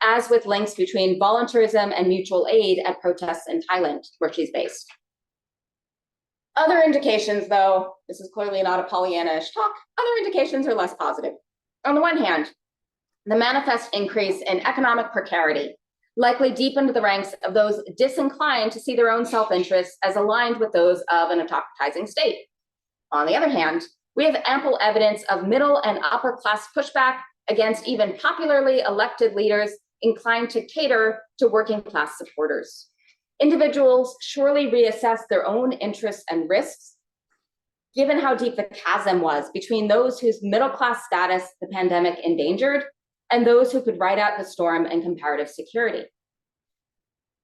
as with links between voluntarism and mutual aid at protests in Thailand, where she's based. Other indications, though, this is clearly not a Pollyanna-ish talk, other indications are less positive. On the one hand, the manifest increase in economic precarity likely deepened the ranks of those disinclined to see their own self-interests as aligned with those of an autocratizing state. On the other hand, we have ample evidence of middle and upper class pushback against even popularly elected leaders inclined to cater to working class supporters. Individuals surely reassess their own interests and risks, given how deep the chasm was between those whose middle class status the pandemic endangered and those who could ride out the storm in comparative security.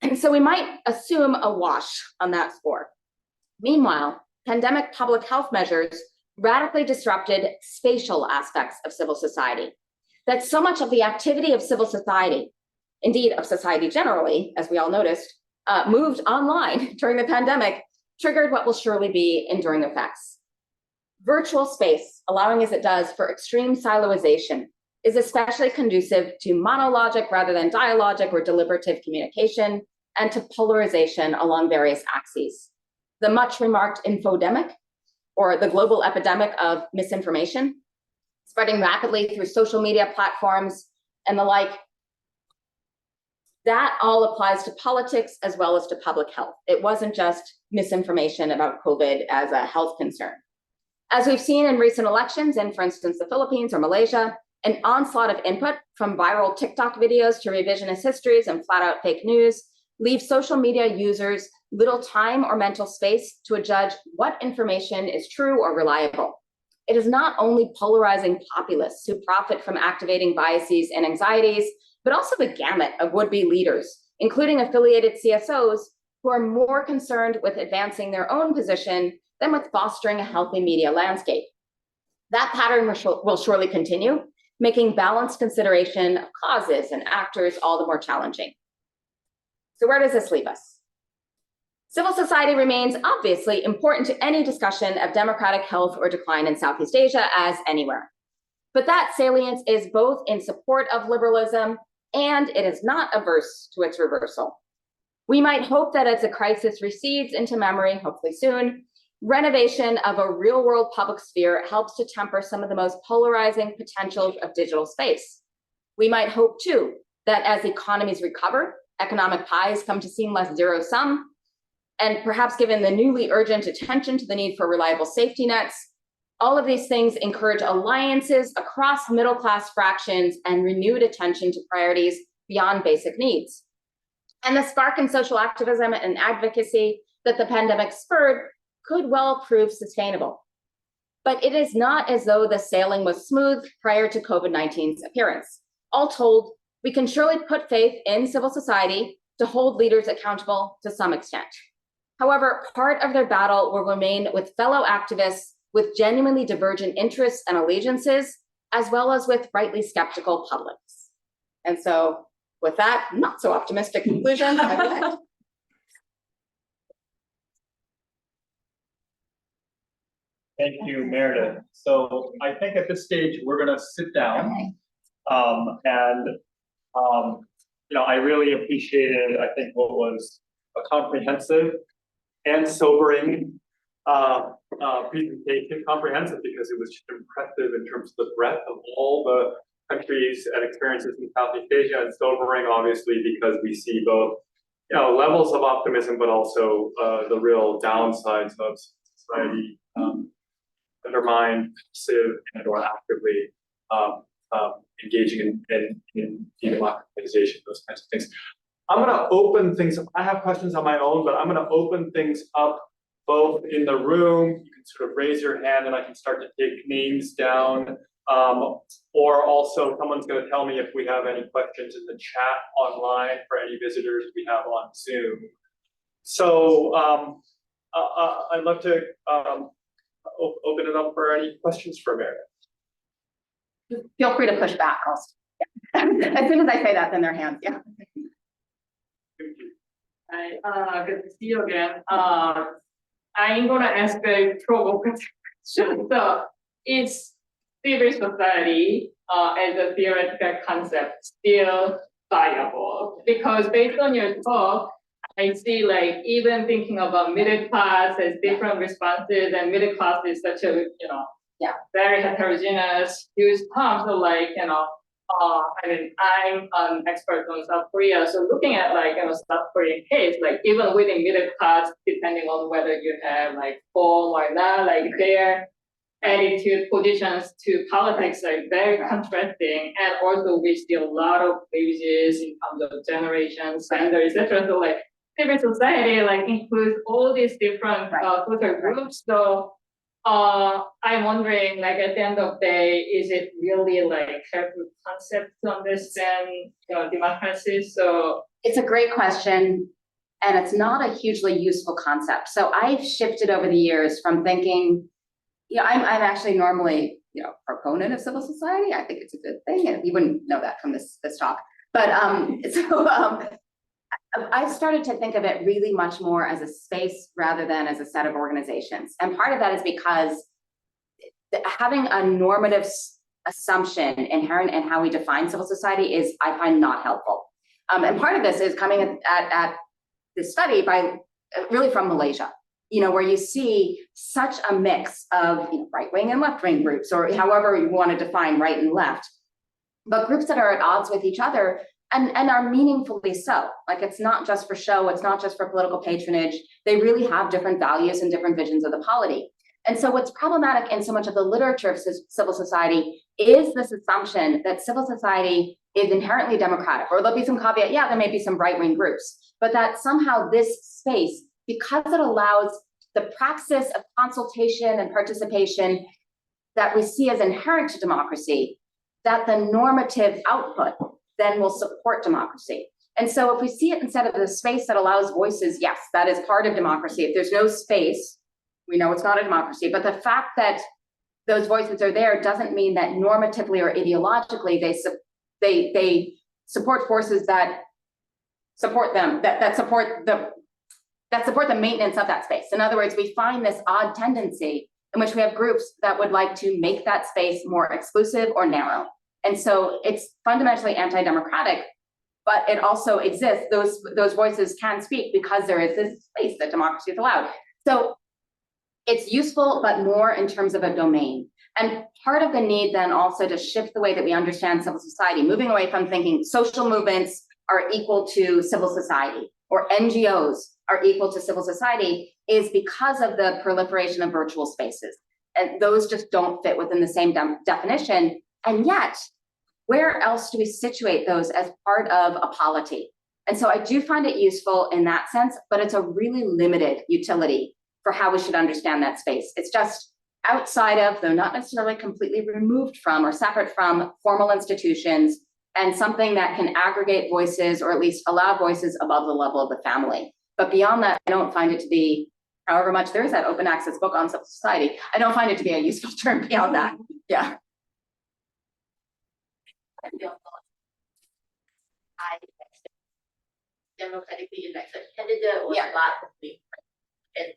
And so we might assume a wash on that score. Meanwhile, pandemic public health measures radically disrupted spatial aspects of civil society. That so much of the activity of civil society, indeed of society generally, as we all noticed, moved online during the pandemic, triggered what will surely be enduring effects. Virtual space, allowing as it does for extreme siloization, is especially conducive to monologic rather than dialogic or deliberative communication, and to polarization along various axes. The much remarked infodemic, or the global epidemic of misinformation, spreading rapidly through social media platforms and the like, that all applies to politics as well as to public health. It wasn't just misinformation about COVID as a health concern. As we've seen in recent elections in, for instance, the Philippines or Malaysia, an onslaught of input from viral TikTok videos to revisionist histories and flat out fake news leave social media users little time or mental space to judge what information is true or reliable. It is not only polarizing populists who profit from activating biases and anxieties, but also the gamut of would-be leaders, including affiliated CSOs, who are more concerned with advancing their own position than with fostering a healthy media landscape. That pattern will surely continue, making balanced consideration of causes and actors all the more challenging. So where does this leave us? Civil society remains obviously important to any discussion of democratic health or decline in Southeast Asia, as anywhere. But that salience is both in support of liberalism and it is not averse to its reversal. We might hope that as the crisis recedes into memory, hopefully soon, renovation of a real-world public sphere helps to temper some of the most polarizing potentials of digital space. We might hope, too, that as economies recover, economic pies come to seem less zero-sum, and perhaps given the newly urgent attention to the need for reliable safety nets, all of these things encourage alliances across middle-class fractions and renewed attention to priorities beyond basic needs. And the spark in social activism and advocacy that the pandemic spurred could well prove sustainable. But it is not as though the sailing was smooth prior to COVID-19's appearance. All told, we can surely put faith in civil society to hold leaders accountable to some extent. However, part of their battle will remain with fellow activists with genuinely divergent interests and allegiances, as well as with rightly skeptical publics. And so with that not so optimistic conclusion, Thank you, Meredith. So I think at this stage, we're gonna sit down. I really appreciated, I think, what was a comprehensive and sobering presentation. Comprehensive because it was just impressive in terms of the breadth of all the countries and experiences in Southeast Asia, and sobering, obviously, because we see both, levels of optimism, but also the real downsides of society undermined, passive, and/or actively engaging in democratization, those kinds of things. I'm going to open things up. I have questions on my own, but I'm going to open things up both in the room. You can sort of raise your hand and I can start to take names down. Or also someone's going to tell me if we have any questions in the chat online for any visitors we have on Zoom. So I'd love to open it up for any questions for Meredith. feel free to push back also. Yeah. As soon as I say that, then their hands, yeah. Hi, good to see you again. I'm gonna ask a provocative question. So, is civil society as a theoretical concept still viable? Because based on your talk, I see like even thinking about middle class as different responses, and middle class is such a very heterogeneous, huge term. So like I'm an expert on South Korea, so looking at like South Korean case, like even within middle class, depending on whether you have like home or not, like their attitude, positions to politics are very contrasting, and also we see a lot of bridges in terms of generations, gender, etc. So like civil society like includes all these different social groups. So I'm wondering, like at the end of the day, is it really like helpful concept to understand democracy? So it's a great question, and it's not a hugely useful concept. So I've shifted over the years from thinking, I'm actually normally proponent of civil society. I think it's a good thing, and you wouldn't know that from this talk. But I've started to think of it really much more as a space rather than as a set of organizations. And part of that is because having a normative assumption inherent in how we define civil society is, I find, not helpful. And part of this is coming at this study by really from Malaysia, where you see such a mix of right-wing and left-wing groups, or however you want to define right and left, but groups that are at odds with each other. And are meaningfully so. Like, it's not just for show, it's not just for political patronage. They really have different values and different visions of the polity. And so what's problematic in so much of the literature of civil society is this assumption that civil society is inherently democratic, or there'll be some caveat, yeah, there may be some right-wing groups, but that somehow this space, because it allows the praxis of consultation and participation that we see as inherent to democracy, that the normative output then will support democracy. And so if we see it instead of the space that allows voices, yes, that is part of democracy. If there's no space, we know it's not a democracy, but the fact that those voices are there doesn't mean that normatively or ideologically they support forces that support them, that support the maintenance of that space. In other words, we find this odd tendency in which we have groups that would like to make that space more exclusive or narrow. And so it's fundamentally anti-democratic, but it also exists. Those voices can speak because there is this space that democracy is allowed. So it's useful, but more in terms of a domain. And part of the need then also to shift the way that we understand civil society, moving away from thinking social movements are equal to civil society or NGOs are equal to civil society, is because of the proliferation of virtual spaces. And those just don't fit within the same definition. And yet, where else do we situate those as part of a polity? And so I do find it useful in that sense, but it's a really limited utility for how we should understand that space. It's just outside of, though not necessarily completely removed from or separate from, formal institutions, and something that can aggregate voices or at least allow voices above the level of the family. But beyond that, I don't find it to be, however much there is that open access book on civil society, I don't find it to be a useful term beyond that. Yeah. Democratically elected candidate or Yeah. largely. And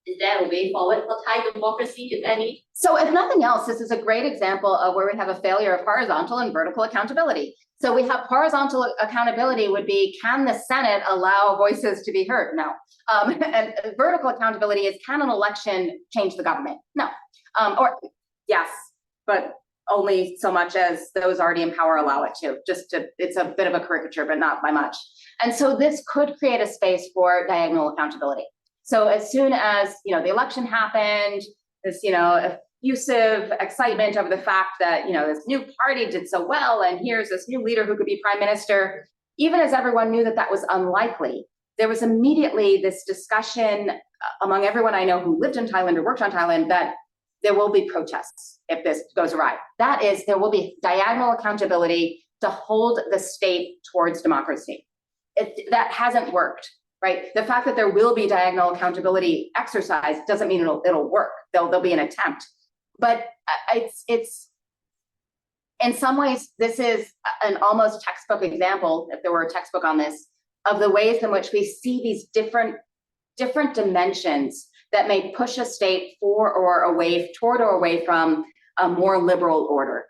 is there a way forward for Thai democracy, if any? So if nothing else, this is a great example of where we have a failure of horizontal and vertical accountability. So we have horizontal accountability would be, can the Senate allow voices to be heard? No. And vertical accountability is, can an election change the government? No. Or yes, but only so much as those already in power allow it to. It's a bit of a caricature, but not by much. And so this could create a space for diagonal accountability. So as soon as, the election happened, this, effusive excitement over the fact that, this new party did so well, and here's this new leader who could be prime minister, even as everyone knew that that was unlikely, there was immediately this discussion among everyone I know who lived in Thailand or worked on Thailand that there will be protests if this goes awry. That is, there will be diagonal accountability to hold the state towards democracy. That hasn't worked, right? The fact that there will be diagonal accountability exercise doesn't mean it'll work. There'll be an attempt. But it's in some ways, this is an almost textbook example, if there were a textbook on this, of the ways in which we see these different dimensions that may push a state toward or away from a more liberal order,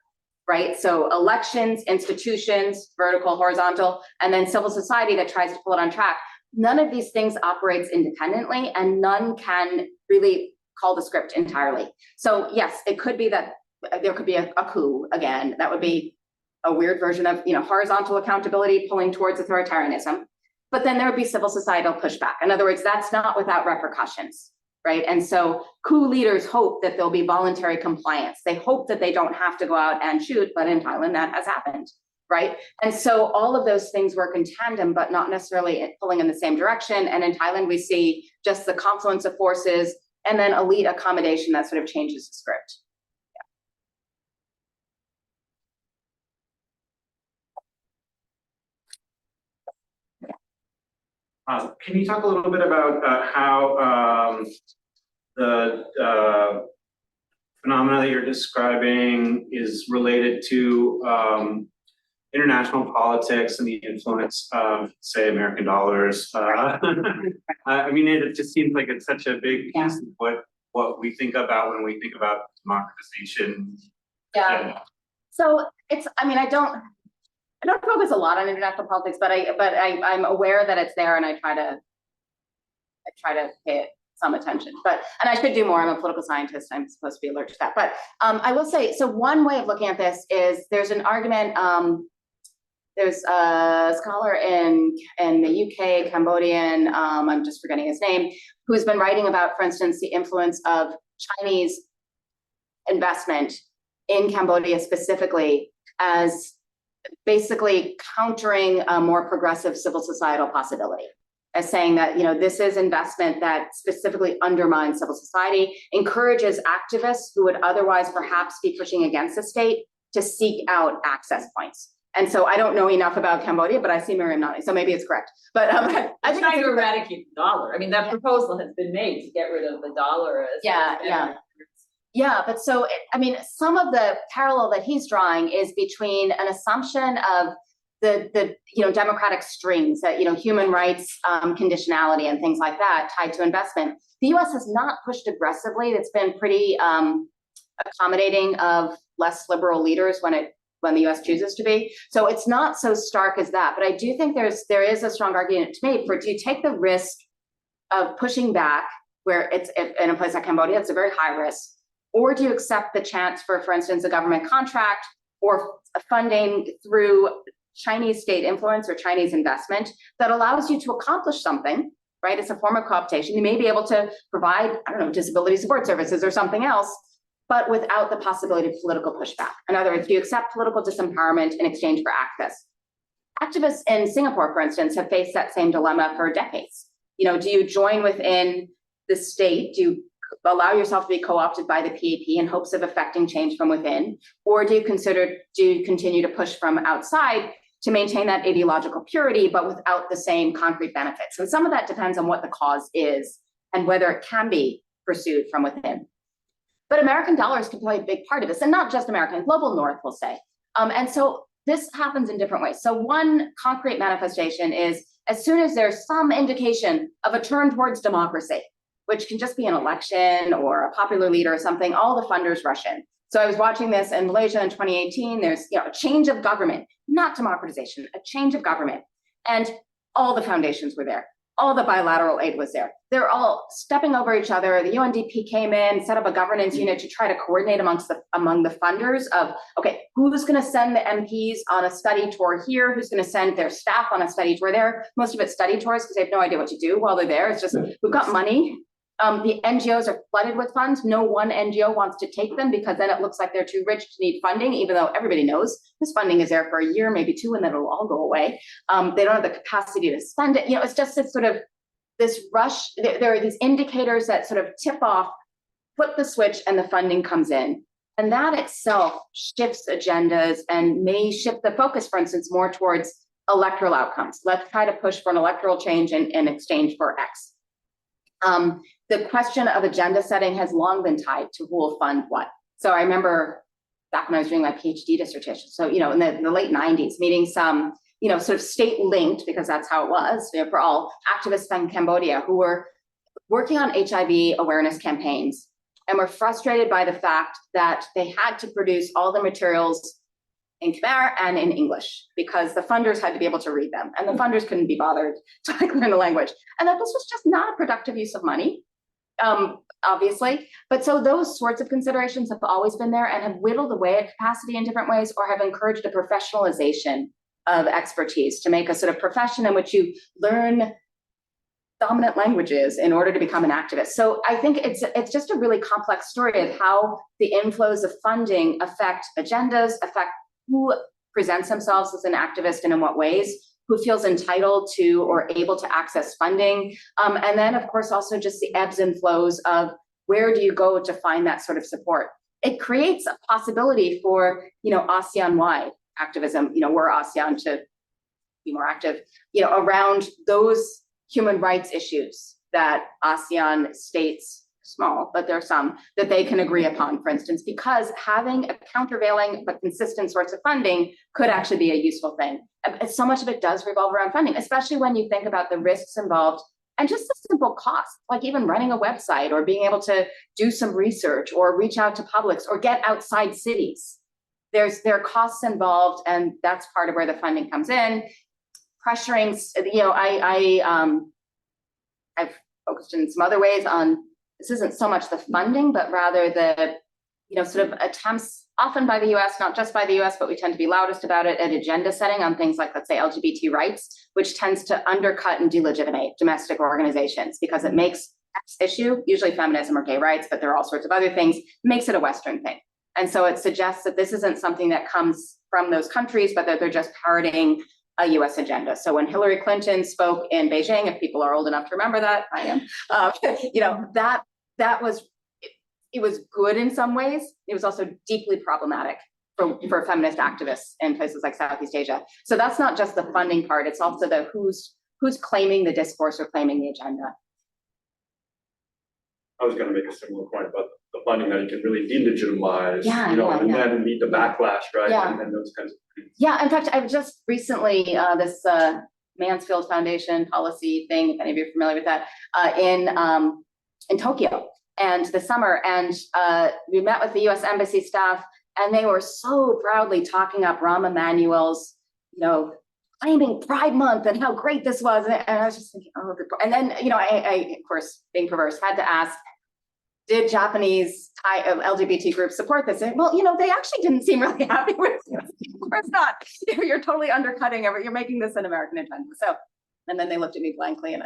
right? So elections, institutions, vertical, horizontal, and then civil society that tries to pull it on track. None of these things operates independently, and none can really call the script entirely. So yes, it could be that there could be a coup again. That would be a weird version of horizontal accountability pulling towards authoritarianism. But then there would be civil societal pushback. In other words, that's not without repercussions, right? And so coup leaders hope that there'll be voluntary compliance. They hope that they don't have to go out and shoot, but in Thailand that has happened, right? And so all of those things work in tandem, but not necessarily pulling in the same direction. And in Thailand, we see just the confluence of forces and then elite accommodation that sort of changes the script. Can you talk a little bit about how the phenomena that you're describing is related to international politics and the influence of, say, American dollars? I mean, it just seems like it's such a big piece of what we think about when we think about democratization. Yeah. So I don't focus a lot on international politics, but I'm aware that it's there, and I try to pay it some attention. And I should do more. I'm a political scientist. I'm supposed to be allergic to that. But I will say, so one way of looking at this is there's an argument. There's a scholar in the UK, Cambodian, I'm just forgetting his name, who's been writing about, for instance, the influence of Chinese investment in Cambodia specifically as basically countering a more progressive civil societal possibility, as saying that, this is investment that specifically undermines civil society, encourages activists who would otherwise perhaps be pushing against the state to seek out access points. And so I don't know enough about Cambodia, but I see Miriam nodding, so maybe it's correct. But I think trying to eradicate the dollar. I mean, that proposal has been made to get rid of the dollar as. Yeah, but so, some of the parallel that he's drawing is between an assumption of the democratic strings that, human rights, conditionality and things like that tied to investment. The US has not pushed aggressively. It's been pretty accommodating of less liberal leaders when the US chooses to be. So it's not so stark as that, but I do think there is a strong argument to make for, do you take the risk of pushing back where it's in a place like Cambodia, it's a very high risk, or do you accept the chance for instance, a government contract or funding through Chinese state influence or Chinese investment that allows you to accomplish something, right? It's a form of cooptation. You may be able to provide, disability support services or something else, but without the possibility of political pushback. In other words, do you accept political disempowerment in exchange for access? Activists in Singapore, for instance, have faced that same dilemma for decades. Do you join within the state? Do you allow yourself to be co-opted by the PAP in hopes of affecting change from within? Or do you continue to push from outside to maintain that ideological purity, but without the same concrete benefits? And some of that depends on what the cause is and whether it can be pursued from within. But American dollars can play a big part of this, and not just American, global North, we'll say. And so this happens in different ways. So one concrete manifestation is as soon as there's some indication of a turn towards democracy, which can just be an election or a popular leader or something, all the funders rush in. So I was watching this in Malaysia in 2018, there's a change of government, not democratization, a change of government. And all the foundations were there. All the bilateral aid was there. They're all stepping over each other. The UNDP came in, set up a governance unit to try to coordinate among the funders of, okay, who's gonna send the MPs on a study tour here? Who's gonna send their staff on a study tour there? Most of it's study tours because they have no idea what to do while they're there. It's just, we've got money. The NGOs are flooded with funds. No one NGO wants to take them because then it looks like they're too rich to need funding, even though everybody knows this funding is there for a year, maybe two, and then it'll all go away. They don't have the capacity to spend it. It's just this sort of this rush. There are these indicators that sort of tip off, flip the switch, and the funding comes in. And that itself shifts agendas and may shift the focus, for instance, more towards electoral outcomes. Let's try to push for an electoral change in exchange for X. The question of agenda setting has long been tied to who will fund what. So I remember back when I was doing my PhD dissertation, so, in the late 90s, meeting some, sort of state linked, because that's how it was, for all activists in Cambodia who were working on HIV awareness campaigns and were frustrated by the fact that they had to produce all the materials in Khmer and in English because the funders had to be able to read them and the funders couldn't be bothered to learn the language. And that this was just not a productive use of money. Obviously, but so those sorts of considerations have always been there and have whittled away at capacity in different ways, or have encouraged a professionalization of expertise to make a sort of profession in which you learn dominant languages in order to become an activist. So I think it's just a really complex story of how the inflows of funding affect agendas, affect who presents themselves as an activist and in what ways, who feels entitled to or able to access funding. And then of course, also just the ebbs and flows of where do you go to find that sort of support? It creates a possibility for, ASEAN-wide activism, we're ASEAN to be more active, around those human rights issues that ASEAN states, small, but there are some that they can agree upon, for instance, because having a countervailing but consistent source of funding could actually be a useful thing. So much of it does revolve around funding, especially when you think about the risks involved and just the simple cost, like even running a website or being able to do some research or reach out to publics or get outside cities. There are costs involved, and that's part of where the funding comes in. Pressuring, I've focused in some other ways on this isn't so much the funding, but rather the, sort of attempts often by the US, not just by the US, but we tend to be loudest about it at agenda setting on things like, let's say, LGBT rights, which tends to undercut and delegitimate domestic organizations because it makes X issue, usually feminism or gay rights, but there are all sorts of other things, makes it a Western thing. And so it suggests that this isn't something that comes from those countries, but that they're just parroting a US agenda. So when Hillary Clinton spoke in Beijing, if people are old enough to remember that, I am, that was, it was good in some ways. It was also deeply problematic for feminist activists in places like Southeast Asia. So that's not just the funding part, it's also the who's claiming the discourse or claiming the agenda. I was going to make a similar point about the funding that you can really delegitimize, Yeah, and then meet the backlash, right? Yeah. And those kinds of things. Yeah, in fact, I've just recently, this Mansfield Foundation policy thing, if any of you are familiar with that, in Tokyo and the summer, and we met with the US Embassy staff, and they were so proudly talking up Rahm Emanuel's, claiming Pride Month and how great this was, and I was just thinking, oh, good. And then, I, of course, being perverse, had to ask, did Japanese LGBT groups support this? And well, they actually didn't seem really happy with it. Of course not. You're totally undercutting you're making this an American agenda. So, and then they looked at me blankly, and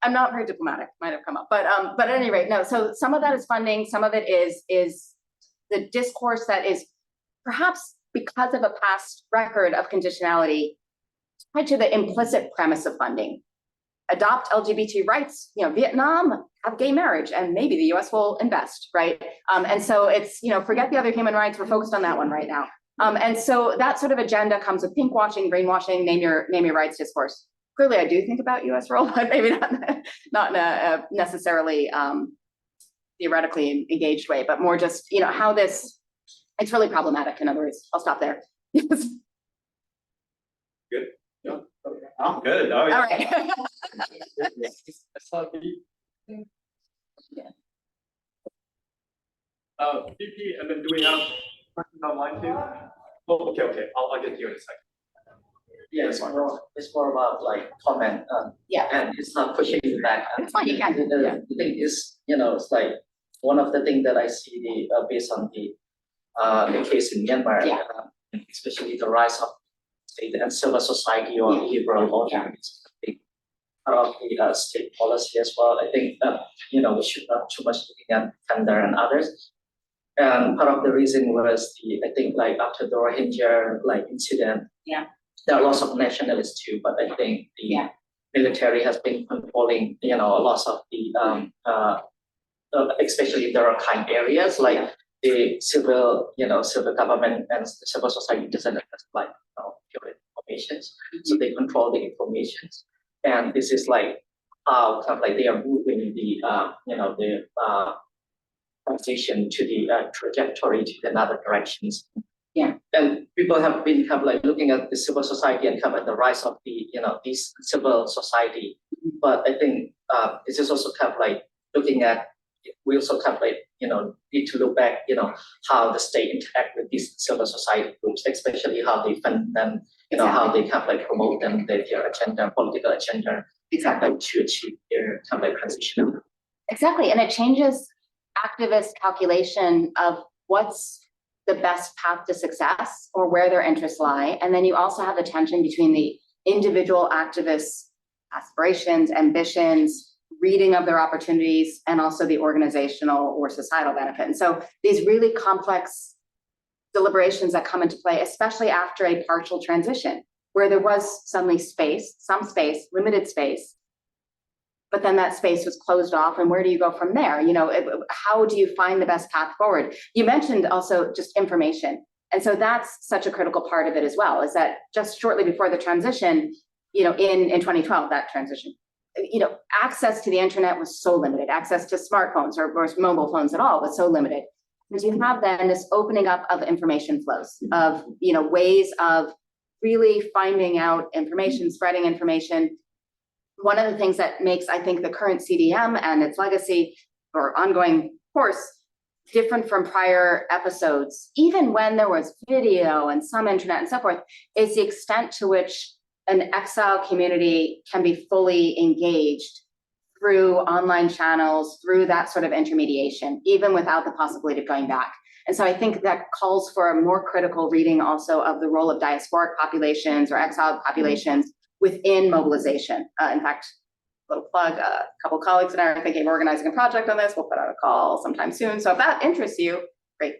I'm not very diplomatic. Might have come up, but at any rate, no. So some of that is funding. Some of it is the discourse that is perhaps because of a past record of conditionality tied to the implicit premise of funding. Adopt LGBT rights, Vietnam have gay marriage, and maybe the US will invest, right? And so it's, forget the other human rights, we're focused on that one right now. And so that sort of agenda comes with pinkwashing, brainwashing, name your rights discourse. Clearly, I do think about US role, but maybe not in a necessarily theoretically engaged way, but more just, how this, it's really problematic, in other words. I'll stop there. Good. Yeah. Oh, good. Oh, yeah. All right. VP, and then do we have questions online too? Oh, okay. I'll get to you in a second. Yeah, it's more about like comment. Yeah. And it's not pushing you back. It's fine, you can. The thing is, it's like one of the things that I see based on the case in Myanmar, Yeah. Especially the rise of state and civil society or liberal organizations, part of the state policy as well. I think that we should not too much looking at Kandar and others. And part of the reason was I think like after the Rohingya incident, there are lots of nationalists too, but I think the military has been controlling a lot of the especially the Rakhine areas, like the civil government and civil society doesn't have pure information, so they control the information, and this is like how they are moving the transition to the trajectory to another directions. Yeah. And people have been looking at the civil society and at the rise of the this civil society, but I think this is also looking at, we also need to look back how the state interact with these civil society groups, especially how they fund them, how they promote them, their agenda, political agenda, Exactly. to achieve their transition. Exactly, and it changes activist calculation of what's the best path to success or where their interests lie. And then you also have the tension between the individual activists' aspirations, ambitions, reading of their opportunities, and also the organizational or societal benefit. And so these really complex deliberations that come into play, especially after a partial transition, where there was suddenly some space, limited space, but then that space was closed off, and where do you go from there? How do you find the best path forward? You mentioned also just information. And so that's such a critical part of it as well, is that just shortly before the transition, in 2012, that transition, access to the internet was so limited, access to smartphones or mobile phones at all was so limited. Because you have then this opening up of information flows, of ways of really finding out information, spreading information. One of the things that makes, I think, the current CDM and its legacy or ongoing course different from prior episodes, even when there was video and some internet and so forth, is the extent to which an exile community can be fully engaged through online channels, through that sort of intermediation, even without the possibility of going back. And so I think that calls for a more critical reading also of the role of diasporic populations or exiled populations within mobilization. In fact, little plug, a couple colleagues and I are thinking of organizing a project on this. We'll put out a call sometime soon. So if that interests you, great.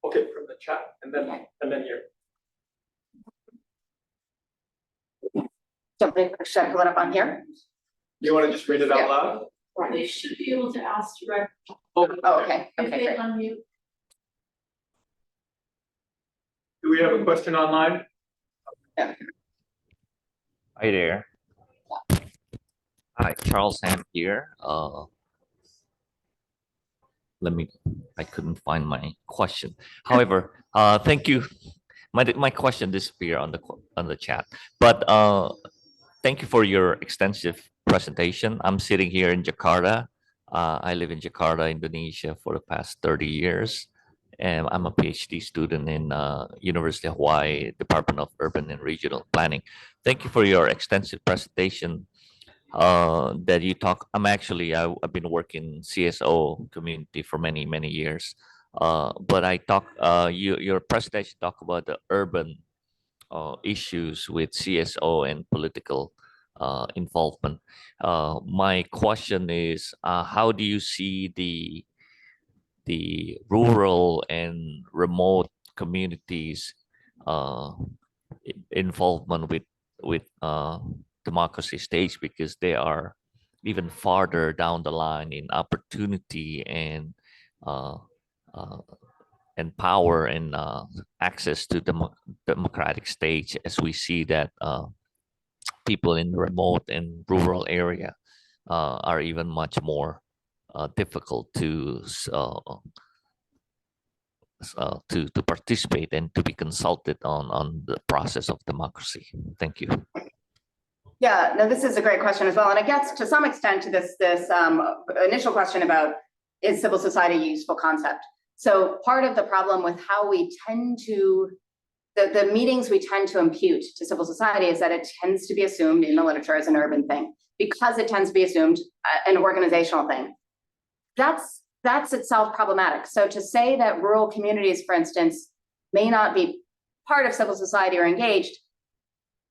Okay, from the chat and then here. Should I pull it up on here? You want to just read it out Yeah. loud? They should be able to ask direct. Oh, okay. If Okay, they great. unmute. Do we have a question online? Hi there. Hi, Charles Ham here. I couldn't find my question. However, thank you. My question disappeared on the chat, but thank you for your extensive presentation. I'm sitting here in Jakarta. I live in Jakarta, Indonesia for the past 30 years. And I'm a PhD student in University of Hawaii, Department of Urban and Regional Planning. Thank you for your extensive presentation that you talk. I've been working CSO community for many years. But your presentation talk about the urban issues with CSO and political involvement. My question is, how do you see the rural and remote communities involvement with democracy stage, because they are even farther down the line in opportunity and power and access to democratic stage, as we see that people in remote and rural area are even much more difficult to participate and to be consulted on the process of democracy. Thank you. Yeah, no, this is a great question as well, and it gets to some extent to this initial question about, is civil society a useful concept? So part of the problem with how we tend to the meanings we tend to impute to civil society is that it tends to be assumed in the literature as an urban thing, because it tends to be assumed an organizational thing. That's itself problematic. So to say that rural communities, for instance, may not be part of civil society or engaged,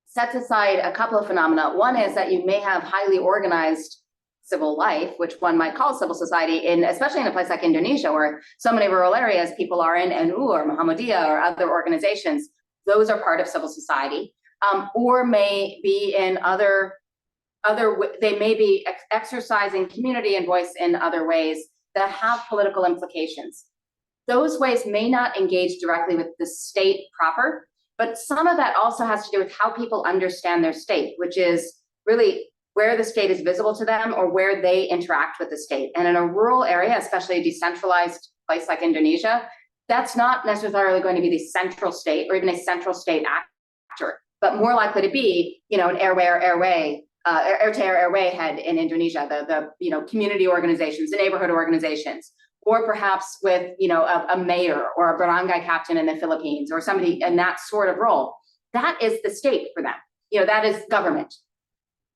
sets aside a couple of phenomena. One is that you may have highly organized civil life, which one might call civil society, especially in a place like Indonesia, where so many rural areas people are in NU or Muhammadiyah or other organizations. Those are part of civil society, or may be in they may be exercising community and voice in other ways that have political implications. Those ways may not engage directly with the state proper, but some of that also has to do with how people understand their state, which is really where the state is visible to them or where they interact with the state. And in a rural area, especially a decentralized place like Indonesia, that's not necessarily going to be the central state or even a central state actor, but more likely to be, an air-to-air head in Indonesia, the community organizations, the neighborhood organizations, or perhaps with a mayor or a barangay captain in the Philippines or somebody in that sort of role. That is the state for them. That is government,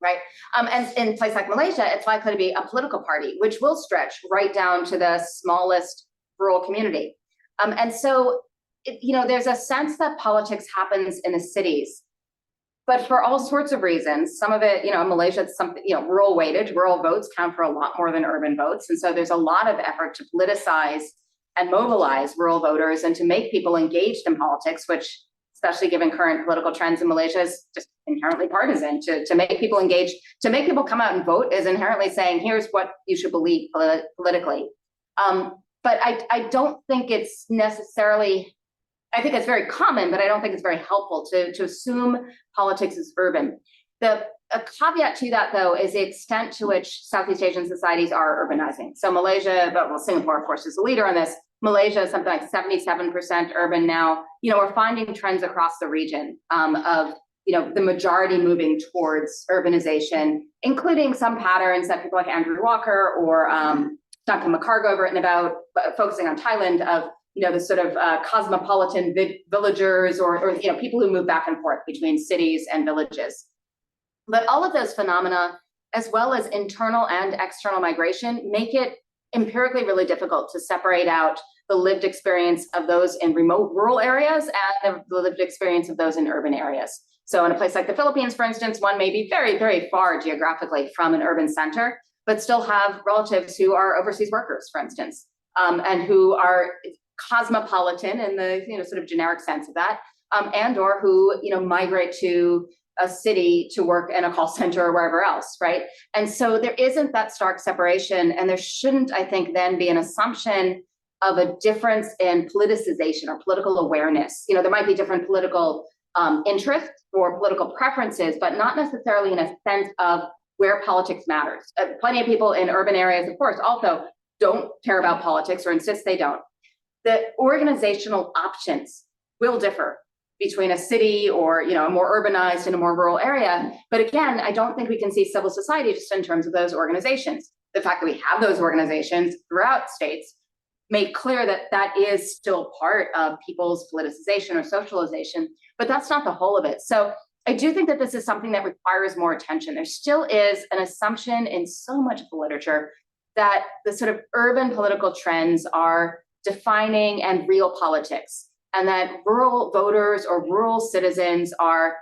right? And in a place like Malaysia, it's likely to be a political party, which will stretch right down to the smallest rural community. And so, there's a sense that politics happens in the cities, but for all sorts of reasons. Some of it, Malaysia, it's something, rural weighted, rural votes count for a lot more than urban votes. And so there's a lot of effort to politicize and mobilize rural voters and to make people engaged in politics, which, especially given current political trends in Malaysia, is just inherently partisan. To make people engaged, to make people come out and vote is inherently saying, here's what you should believe politically. But I don't think it's necessarily, I think it's very common, but I don't think it's very helpful to assume politics is urban. A caveat to that, though, is the extent to which Southeast Asian societies are urbanizing. So Malaysia, Singapore, of course, is the leader on this. Malaysia is something like 77% urban now. We're finding trends across the region of the majority moving towards urbanization, including some patterns that people like Andrew Walker or Duncan McCargo have written about, focusing on Thailand, of the sort of cosmopolitan villagers or people who move back and forth between cities and villages. But all of those phenomena, as well as internal and external migration, make it empirically really difficult to separate out the lived experience of those in remote rural areas and the lived experience of those in urban areas. So in a place like the Philippines, for instance, one may be very, very far geographically from an urban center, but still have relatives who are overseas workers, for instance, and who are cosmopolitan in the sort of generic sense of that, and or who migrate to a city to work in a call center or wherever else, right? And so there isn't that stark separation, and there shouldn't, I think, then be an assumption of a difference in politicization or political awareness. There might be different political interests or political preferences, but not necessarily in a sense of where politics matters. Plenty of people in urban areas, of course, also don't care about politics or insist they don't. The organizational options will differ between a city or a more urbanized and a more rural area. But again, I don't think we can see civil society just in terms of those organizations. The fact that we have those organizations throughout states make clear that that is still part of people's politicization or socialization, but that's not the whole of it. So I do think that this is something that requires more attention. There still is an assumption in so much of the literature that the sort of urban political trends are defining and real politics, and that rural voters or rural citizens are,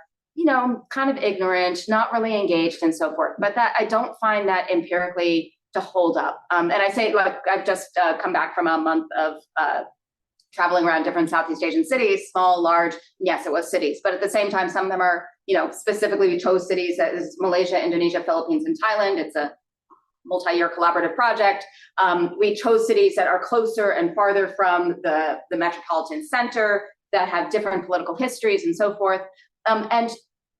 kind of ignorant, not really engaged, and so forth. But that I don't find that empirically to hold up. And I say, like, I've just come back from a month of traveling around different Southeast Asian cities, small, large. Yes, it was cities, but at the same time, some of them are, specifically we chose cities as Malaysia, Indonesia, Philippines, and Thailand. It's a multi-year collaborative project. We chose cities that are closer and farther from the metropolitan center, that have different political histories and so forth. And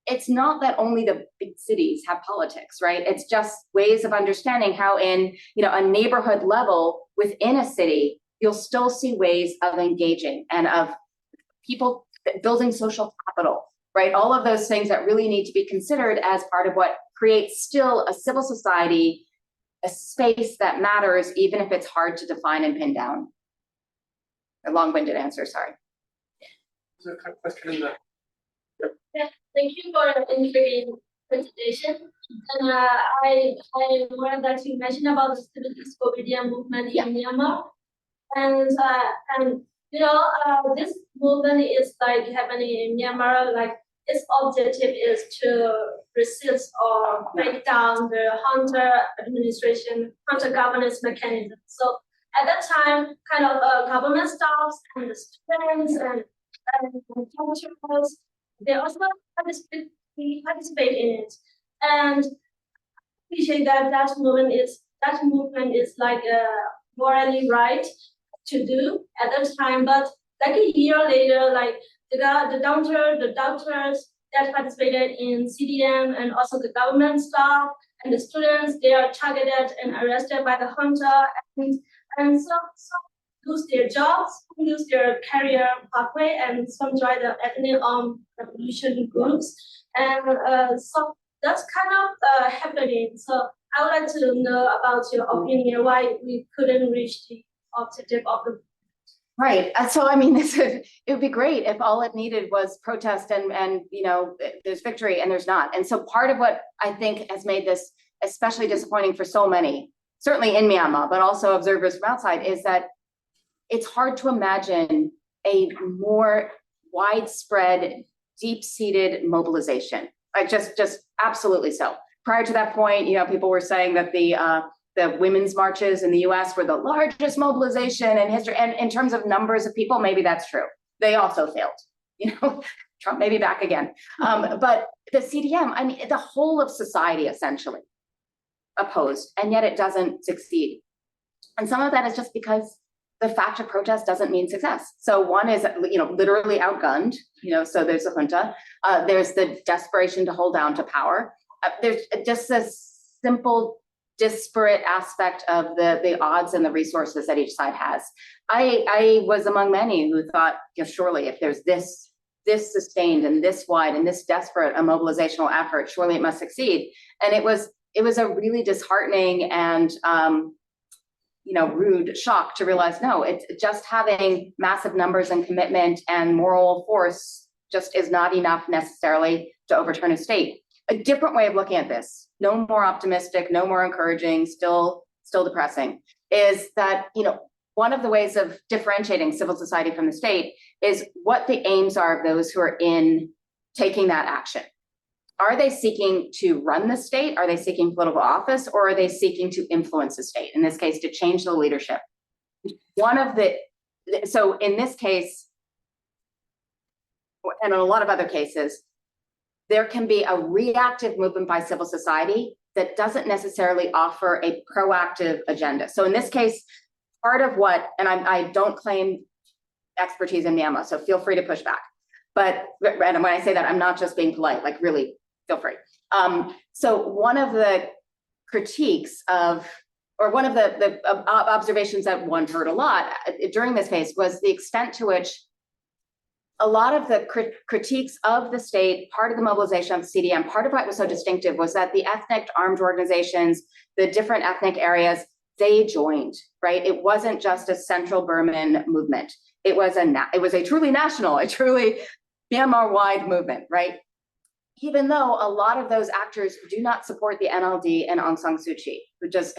it's not that only the big cities have politics, right? It's just ways of understanding how in a neighborhood level within a city, you'll still see ways of engaging and of people building social capital, right? All of those things that really need to be considered as part of what creates still a civil society, a space that matters, even if it's hard to define and pin down. A long-winded answer, sorry. There's a question in the. Yeah, thank you for the intriguing presentation. And I wanted that you mentioned about the civil disobedience movement in Myanmar, and this movement is like happening in Myanmar. Like its objective is to resist or break down the junta administration, junta governance mechanism. So at that time, kind of government staffs and the students and cultures, they also participate in it. And I appreciate that movement is like morally right to do at that time. But like a year later, like the doctors that participated in CDM and also the government staff and the students, they are targeted and arrested by the junta, and some lose their jobs, lose their career pathway, and some join the ethnic revolution groups. And so that's kind of happening. So I would like to know about your opinion, why we couldn't reach the objective of the. Right. So, I mean, it would be great if all it needed was protest and there's victory, and there's not. And so part of what I think has made this especially disappointing for so many, certainly in Myanmar, but also observers from outside, is that it's hard to imagine a more widespread, deep-seated mobilization. Like just absolutely so. Prior to that point, people were saying that the women's marches in the US were the largest mobilization in history. And in terms of numbers of people, maybe that's true. They also failed. Trump may be back again. But the CDM, I mean, the whole of society essentially opposed, and yet it doesn't succeed. And some of that is just because the fact of protest doesn't mean success. So one is, literally outgunned, so there's a junta. There's the desperation to hold down to power. There's just this simple, disparate aspect of the odds and the resources that each side has. I was among many who thought, surely if there's this sustained and this wide and this desperate a mobilizational effort, surely it must succeed. And it was a really disheartening and rude shock to realize, no, it's just having massive numbers and commitment and moral force just is not enough necessarily to overturn a state. A different way of looking at this, no more optimistic, no more encouraging, still depressing, is that, one of the ways of differentiating civil society from the state is what the aims are of those who are in taking that action. Are they seeking to run the state? Are they seeking political office? Or are they seeking to influence the state? In this case, to change the leadership. So in this case, and in a lot of other cases, there can be a reactive movement by civil society that doesn't necessarily offer a proactive agenda. So in this case, part of what, and I don't claim expertise in Myanmar, so feel free to push back. But and when I say that, I'm not just being polite, like really feel free. So one of the critiques of, or one of the observations that one heard a lot during this case was the extent to which a lot of the critiques of the state, part of the mobilization of the CDM, part of what was so distinctive was that the ethnic armed organizations, the different ethnic areas, they joined, right? It wasn't just a central Burman movement. It was a truly national, a truly Myanmar-wide movement, right? Even though a lot of those actors do not support the NLD and Aung San Suu Kyi,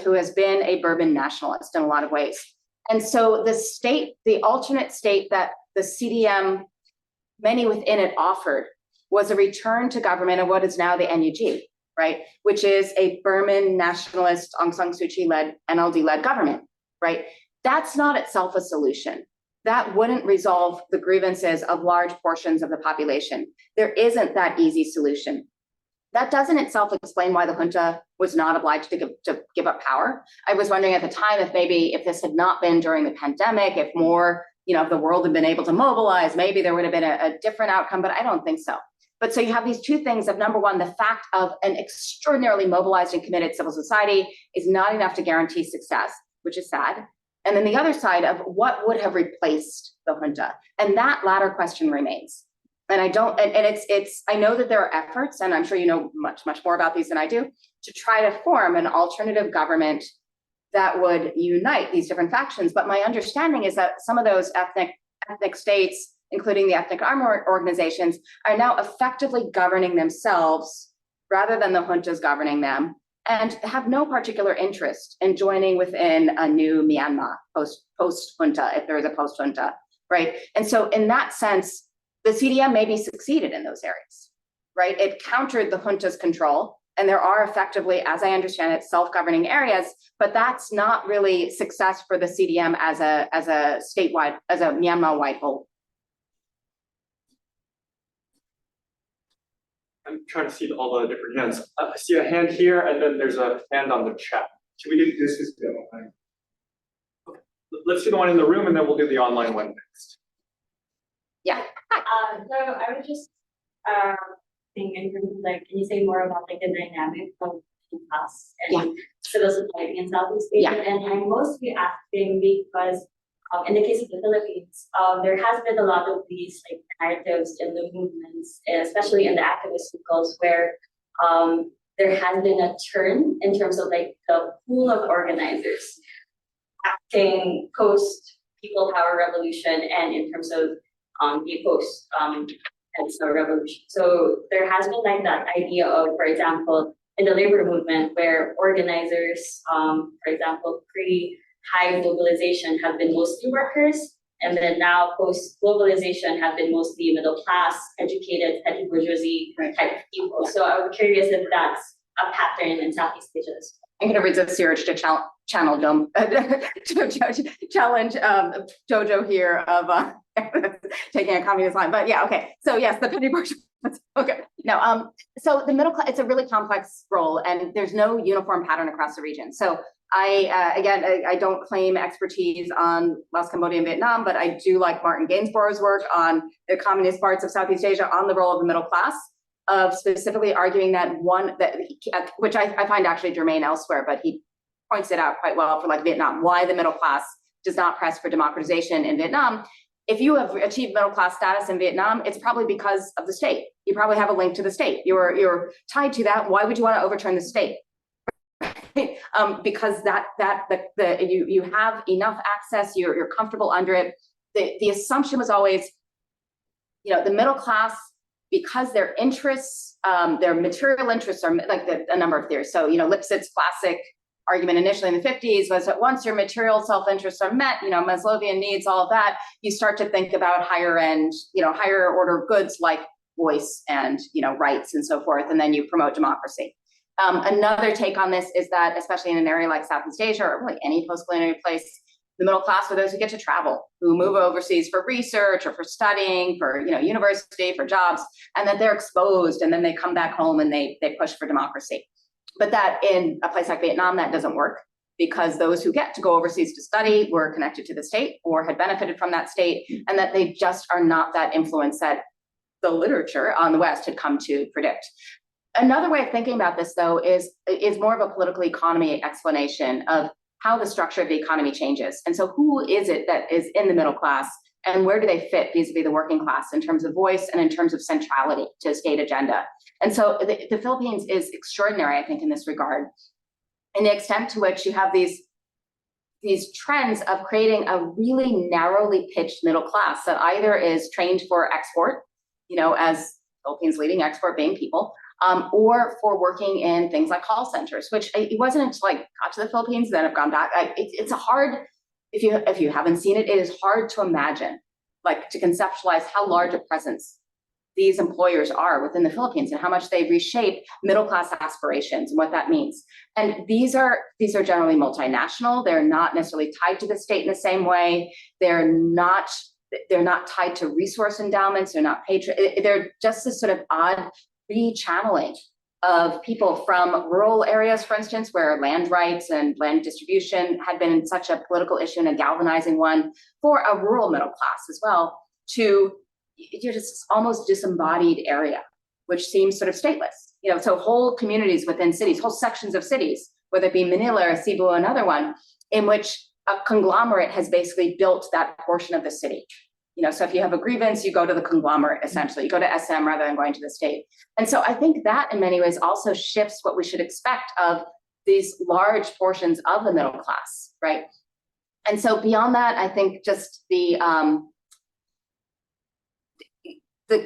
who has been a Burman nationalist in a lot of ways. And so the state, the alternate state that the CDM, many within it offered, was a return to government of what is now the NUG, right? Which is a Burman nationalist, Aung San Suu Kyi-led, NLD-led government, right? That's not itself a solution. That wouldn't resolve the grievances of large portions of the population. There isn't that easy solution. That doesn't itself explain why the junta was not obliged to give up power. I was wondering at the time if this had not been during the pandemic, if more, if the world had been able to mobilize, maybe there would have been a different outcome, but I don't think so. But so you have these two things of, number one, the fact of an extraordinarily mobilized and committed civil society is not enough to guarantee success, which is sad. And then the other side of what would have replaced the junta. And that latter question remains. And I know that there are efforts, and I'm sure you know much more about these than I do, to try to form an alternative government that would unite these different factions. But my understanding is that some of those ethnic states, including the ethnic armed organizations, are now effectively governing themselves rather than the juntas governing them, and have no particular interest in joining within a new Myanmar post-junta, if there is a post-junta, right? And so in that sense, the CDM maybe succeeded in those areas, right? It countered the junta's control, and there are effectively, as I understand it, self-governing areas, but that's not really success for the CDM as a statewide, as a Myanmar-wide whole. I'm trying to see all the different hands. I see a hand here, and then there's a hand on the chat. Should we do this? Is the online. Okay. Let's do the one in the room, and then we'll do the online one next. Yeah. So I was just thinking in terms of like, can you say more about like the dynamic of class and civil society in Southeast Asia? Yeah. And I'm mostly asking because in the case of the Philippines, there has been a lot of these like narratives in the movements, especially in the activist circles, where there has been a turn in terms of like the pool of organizers acting post People Power Revolution and in terms of the post revolution. So there has been like that idea of, for example, in the labor movement, where organizers, for example, pre-high mobilization have been mostly workers, and then now post-globalization have been mostly middle class, educated, petty bourgeoisie type of people. So I was curious if that's a pattern in Southeast Asia as well. I'm going to resist the urge to challenge Jojo here of taking a communist line, but yeah, okay. So yes, the petty bourgeois. Okay, no. So the middle class, it's a really complex role, and there's no uniform pattern across the region. So I don't claim expertise on Laos, Cambodia, and Vietnam, but I do like Martin Gainsborough's work on the communist parts of Southeast Asia on the role of the middle class, of specifically arguing that which I find actually germane elsewhere, but he points it out quite well for like Vietnam, why the middle class does not press for democratization in Vietnam. If you have achieved middle class status in Vietnam, it's probably because of the state. You probably have a link to the state. You're tied to that. Why would you want to overturn the state? Because you have enough access. You're comfortable under it. The assumption was always, the middle class, because their interests, their material interests are like a number of theories. So Lipset's classic argument initially in the 50s was that once your material self-interests are met, Maslowian needs, all of that, you start to think about higher end, higher order goods like voice and, rights and so forth, and then you promote democracy. Another take on this is that, especially in an area like Southeast Asia or really any post-colonial place, the middle class are those who get to travel, who move overseas for research or for studying, for university, for jobs, and that they're exposed, and then they come back home and they push for democracy. But that in a place like Vietnam, that doesn't work, because those who get to go overseas to study were connected to the state or had benefited from that state, and that they just are not that influence that the literature on the West had come to predict. Another way of thinking about this, though, is more of a political economy explanation of how the structure of the economy changes. And so who is it that is in the middle class, and where do they fit vis-a-vis the working class in terms of voice and in terms of centrality to state agenda? And so the Philippines is extraordinary, I think, in this regard, in the extent to which you have these trends of creating a really narrowly pitched middle class that either is trained for export, as Philippines' leading export being people, or for working in things like call centers, which it wasn't until I got to the Philippines and then I've gone back. It's a hard, if you haven't seen it, it is hard to imagine, to conceptualize how large a presence these employers are within the Philippines and how much they reshape middle class aspirations and what that means. And these are generally multinational. They're not necessarily tied to the state in the same way. They're not tied to resource endowments. They're not they're just this sort of odd rechanneling of people from rural areas, for instance, where land rights and land distribution had been such a political issue and a galvanizing one for a rural middle class as well, to just almost disembodied area, which seems sort of stateless. So whole communities within cities, whole sections of cities, whether it be Manila or Cebu or another one, in which a conglomerate has basically built that portion of the city. So if you have a grievance, you go to the conglomerate, essentially. You go to SM rather than going to the state. And so I think that in many ways also shifts what we should expect of these large portions of the middle class, right? And so beyond that, I think just the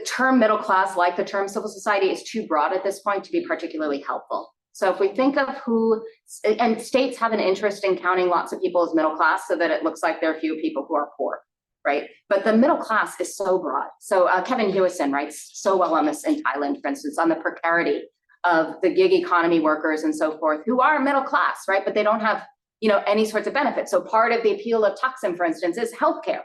term middle class, like the term civil society, is too broad at this point to be particularly helpful. So if we think of and states have an interest in counting lots of people as middle class so that it looks like there are few people who are poor, right? But the middle class is so broad. So Kevin Hewison writes so well on this in Thailand, for instance, on the precarity of the gig economy workers and so forth, who are middle class, right? But they don't have, any sorts of benefits. So part of the appeal of Thaksin, for instance, is healthcare.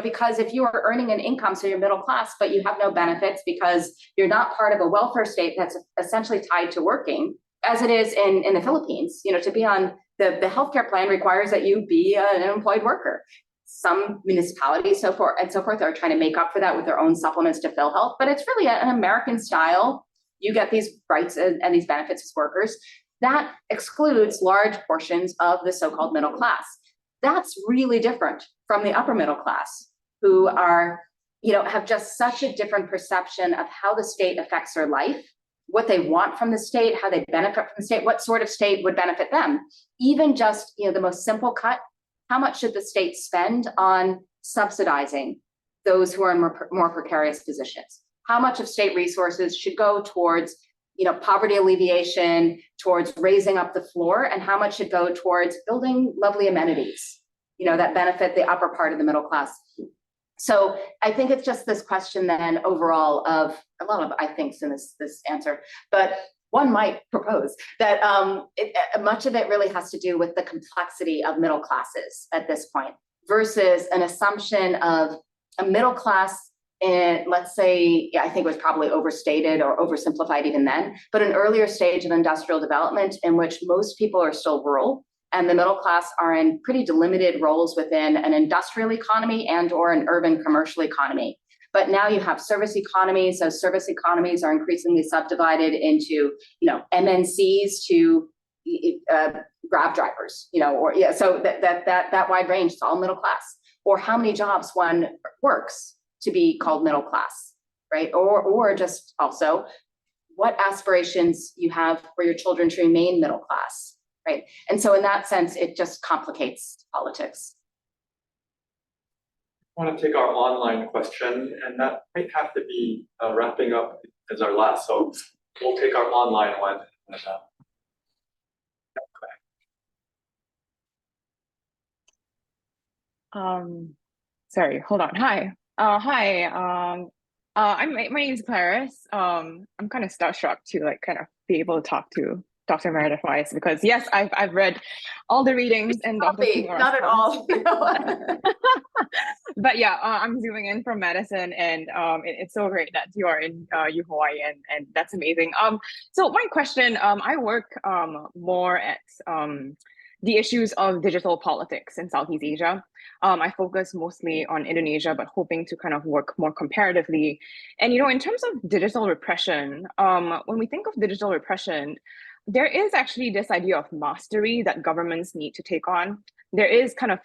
Because if you are earning an income, so you're middle class, but you have no benefits because you're not part of a welfare state that's essentially tied to working, as it is in the Philippines, to be on the healthcare plan requires that you be an employed worker. Some municipalities, so forth, are trying to make up for that with their own supplements to fill health, but it's really an American style. You get these rights and these benefits as workers. That excludes large portions of the so-called middle class. That's really different from the upper middle class, who are, have just such a different perception of how the state affects their life, what they want from the state, how they benefit from the state, what sort of state would benefit them. Even just, the most simple cut, how much should the state spend on subsidizing those who are in more precarious positions? How much of state resources should go towards, poverty alleviation, towards raising up the floor, and how much should go towards building lovely amenities, that benefit the upper part of the middle class? So I think it's just this question then overall of a lot of I thinks in this answer, but one might propose that much of it really has to do with the complexity of middle classes at this point versus an assumption of a middle class in, let's say, I think it was probably overstated or oversimplified even then, but an earlier stage of industrial development in which most people are still rural and the middle class are in pretty delimited roles within an industrial economy and or an urban commercial economy. But now you have service economies. So service economies are increasingly subdivided into, MNCs to Grab drivers, so that wide range, it's all middle class. Or how many jobs one works to be called middle class, right? Or just also what aspirations you have for your children to remain middle class, right? And so in that sense, it just complicates politics. I want to take our online question, and that might have to be wrapping up as our last. So we'll take our online one. Sorry, hold on. Hi. My name is Clarice. I'm kind of starstruck to like kind of be able to talk to Dr. Meredith Weiss because yes, I've read all the readings and Dr. Kumara's Not at all. But yeah, I'm zooming in from Madison, and it's so great that you are in Hawaii, and that's amazing. So my question, I work more at the issues of digital politics in Southeast Asia. I focus mostly on Indonesia, but hoping to kind of work more comparatively. And in terms of digital repression, when we think of digital repression, there is actually this idea of mastery that governments need to take on. There is kind of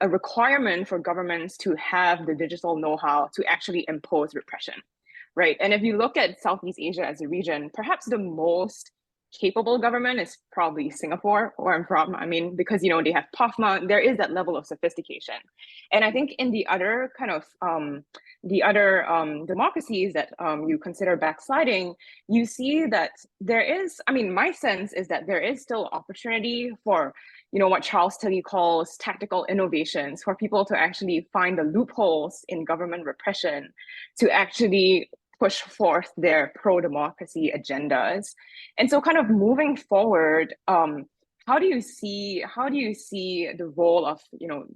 a requirement for governments to have the digital know-how to actually impose repression, right? And if you look at Southeast Asia as a region, perhaps the most capable government is probably Singapore, where I'm from. I mean, because they have POFMA, there is that level of sophistication. And I think in the other kind of democracies that you consider backsliding, you see that there is, my sense is that there is still opportunity for what Charles Tilly calls tactical innovations, for people to actually find the loopholes in government repression to actually push forth their pro-democracy agendas. And so kind of moving forward, how do you see the role of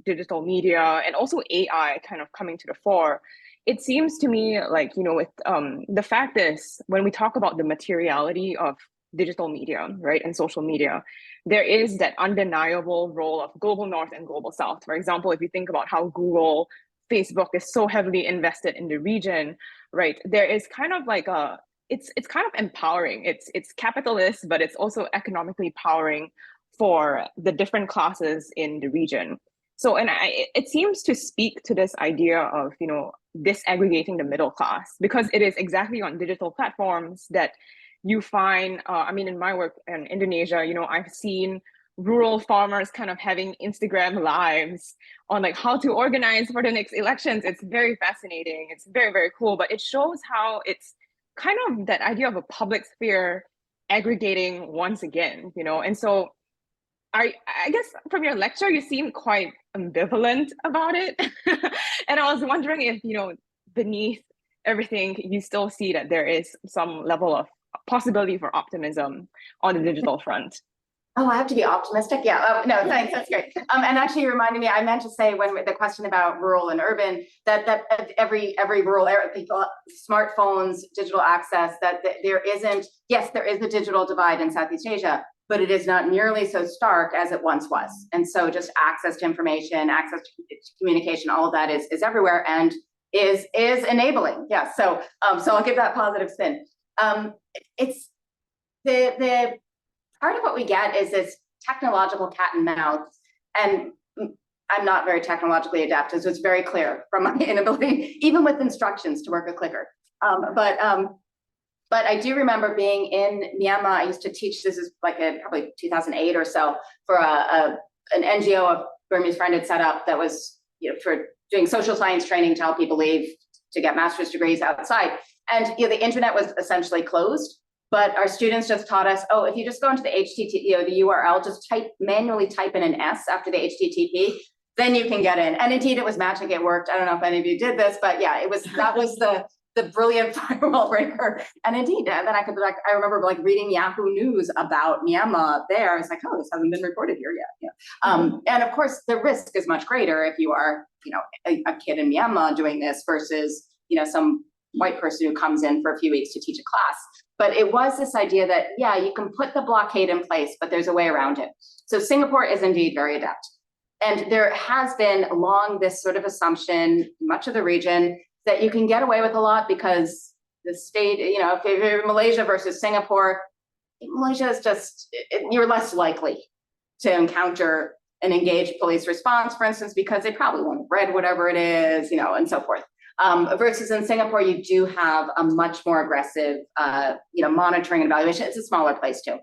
digital media and also AI kind of coming to the fore? It seems to me like, with the fact is, when we talk about the materiality of digital media, right, and social media, there is that undeniable role of global North and global South. For example, if you think about how Google, Facebook is so heavily invested in the region, right, there is kind of like it's kind of empowering. It's capitalist, but it's also economically powering for the different classes in the region. So, and it seems to speak to this idea of, disaggregating the middle class, because it is exactly on digital platforms that you find, in my work in Indonesia, I've seen rural farmers kind of having Instagram lives on like how to organize for the next elections. It's very fascinating. It's very, very cool, but it shows how it's kind of that idea of a public sphere aggregating once again, and so I guess from your lecture, you seem quite ambivalent about it. And I was wondering if, beneath everything, you still see that there is some level of possibility for optimism on the digital front. Oh, I have to be optimistic? Yeah. Oh, no, thanks. That's great. And actually you reminded me, I meant to say when the question about rural and urban, that every rural area, people, smartphones, digital access, that there isn't, yes, there is a digital divide in Southeast Asia, but it is not nearly so stark as it once was. And so just access to information, access to communication, all of that is everywhere and is enabling. Yeah. So I'll give that positive spin. It's the part of what we get is this technological cat and mouse, and I'm not very technologically adept, so it's very clear from my inability, even with instructions, to work a clicker. But I do remember being in Myanmar. I used to teach, this is like probably 2008 or so, for an NGO a Burmese friend had set up that was for doing social science training to help people leave to get master's degrees outside. And the internet was essentially closed. But our students just taught us, oh, if you just go into the HTTP, the URL, just manually type in an S after the HTTP, then you can get in. And indeed, it was magic. It worked. I don't know if any of you did this, but yeah, that was the brilliant firewall breaker. And indeed, then I remember reading Yahoo News about Myanmar there. It's like, oh, this hasn't been reported here yet. Yeah. And of course, the risk is much greater if you are, a kid in Myanmar doing this versus, some white person who comes in for a few weeks to teach a class. But it was this idea that, yeah, you can put the blockade in place, but there's a way around it. So Singapore is indeed very adept. And there has been long this sort of assumption, much of the region, that you can get away with a lot because the state, if you're Malaysia versus Singapore, Malaysia is just, you're less likely to encounter an engaged police response, for instance, because they probably won't have read whatever it is, and so forth. Versus in Singapore, you do have a much more aggressive, monitoring and evaluation. It's a smaller place too.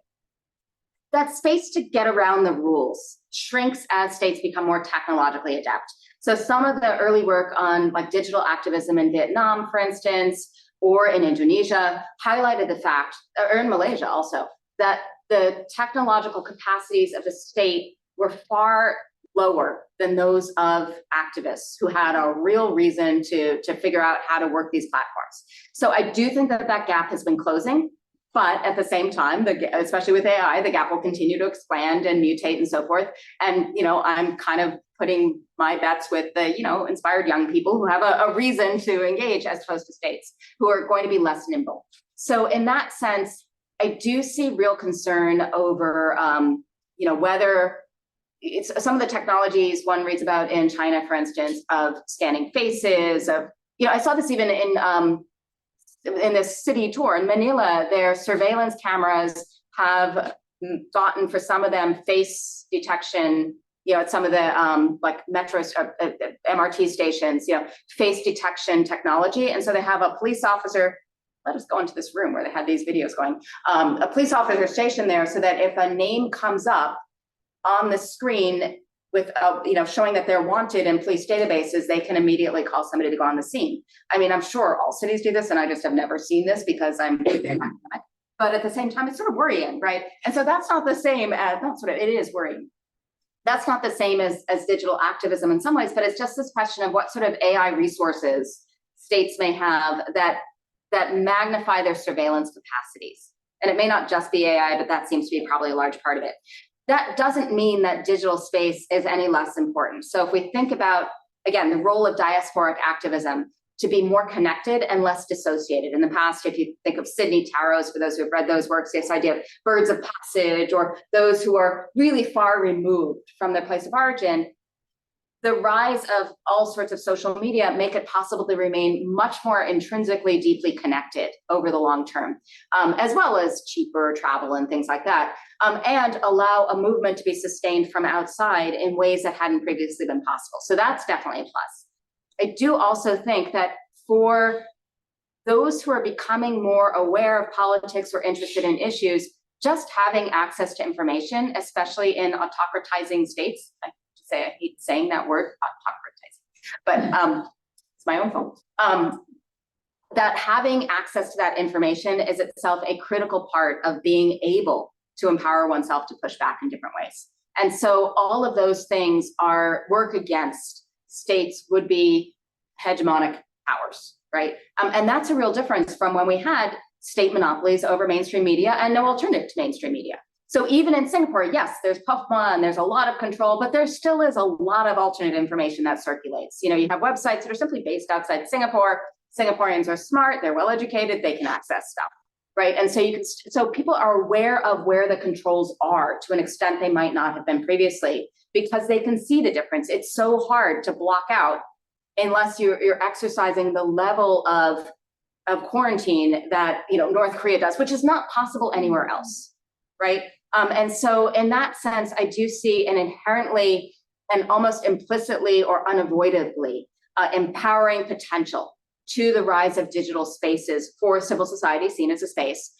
That space to get around the rules shrinks as states become more technologically adept. So some of the early work on digital activism in Vietnam, for instance, or in Indonesia, highlighted the fact, or in Malaysia also, that the technological capacities of the state were far lower than those of activists who had a real reason to figure out how to work these platforms. So I do think that that gap has been closing, but at the same time, especially with AI, the gap will continue to expand and mutate and so forth. And, you know, I'm kind of putting my bets with the, you know, inspired young people who have a reason to engage as opposed to states who are going to be less nimble. So in that sense, I do see real concern over, you know, whether it's some of the technologies one reads about in China, for instance, of scanning faces, of, you know, I saw this even in this city tour in Manila, their surveillance cameras have gotten, for some of them, face detection, you know, at some of the like metros, MRT stations, you know, face detection technology. And so they have a police officer, let us go into this room where they had these videos going, a police officer stationed there so that if a name comes up on the screen with, you know, showing that they're wanted in police databases, they can immediately call somebody to go on the scene. I mean, I'm sure all cities do this, and I just have never seen this because I'm, but at the same time, it's sort of worrying, right? And so that's not the same as, not sort of, it is worrying. That's not the same as digital activism in some ways, but it's just this question of what sort of AI resources states may have that magnify their surveillance capacities. And it may not just be AI, but that seems to be probably a large part of it. That doesn't mean that digital space is any less important. So if we think about, again, the role of diasporic activism to be more connected and less dissociated. In the past, if you think of Sidney Taro's, for those who have read those works, this idea of birds of passage, or those who are really far removed from their place of origin, the rise of all sorts of social media make it possible to remain much more intrinsically deeply connected over the long term, as well as cheaper travel and things like that, and allow a movement to be sustained from outside in ways that hadn't previously been possible. So that's definitely a plus. I do also think that for those who are becoming more aware of politics or interested in issues, just having access to information, especially in autocratizing states, I hate saying that word, autocratizing, but it's my own fault. That having access to that information is itself a critical part of being able to empower oneself to push back in different ways. And so all of those things work against states would-be hegemonic powers, right? And that's a real difference from when we had state monopolies over mainstream media and no alternative to mainstream media. So even in Singapore, yes, there's PUFMA and there's a lot of control, but there still is a lot of alternate information that circulates. You know, you have websites that are simply based outside Singapore. Singaporeans are smart, they're well educated, they can access stuff, right? And so so people are aware of where the controls are to an extent they might not have been previously, because they can see the difference. It's so hard to block out unless you're exercising the level of quarantine that, you know, North Korea does, which is not possible anywhere else, right? And so in that sense, I do see an inherently and almost implicitly or unavoidably empowering potential to the rise of digital spaces for civil society seen as a space,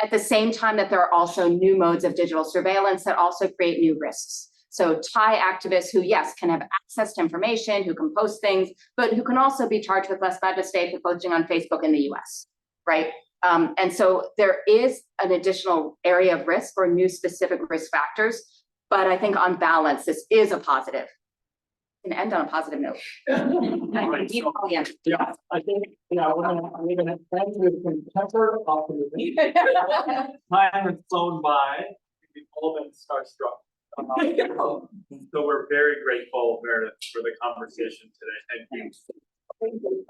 at the same time that there are also new modes of digital surveillance that also create new risks. So Thai activists who, yes, can have access to information, who can post things, but who can also be charged with less bad mistake for posting on Facebook in the US, right? And so there is an additional area of risk or new specific risk factors, but I think on balance, this is a positive. Can end on a positive note. Yeah, I think, we're gonna end with some tempered optimism. Time has flown by, we've all been starstruck. So we're very grateful, Meredith, for the conversation today. Thank you.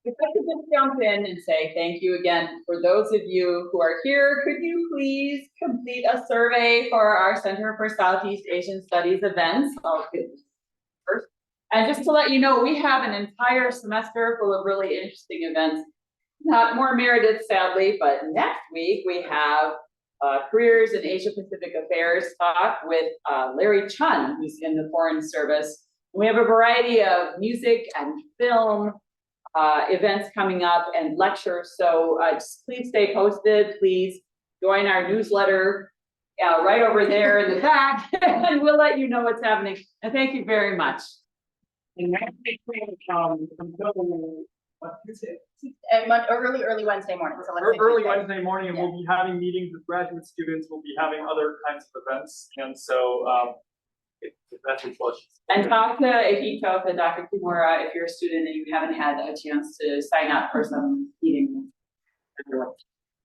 If I could just jump in and say thank you again for those of you who are here. Could you please complete a survey for our Center for Southeast Asian Studies events? First. And just to let you know, we have an entire semester full of really interesting events. Not more Meredith, sadly, but next week we have Careers in Asia Pacific Affairs talk with Larry Chun, who's in the Foreign Service. We have a variety of music and film events coming up and lectures. So just please stay posted. Please join our newsletter right over there in the back, and we'll let you know what's happening. And thank you very much. And next week, Early Wednesday morning. So early Wednesday morning, and we'll be having meetings with graduate students. We'll be having other kinds of events, and so If that's your question. And talk to, if you talk to Dr. Kimura, if you're a student and you haven't had a chance to sign up for some meetings.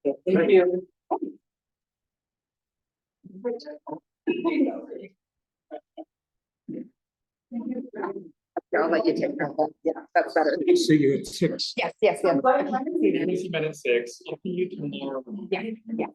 Thank you. I'll let you take that. Yeah, that's better. See you at 6. Yes, yes, yes. See you at 6. Yeah, yeah.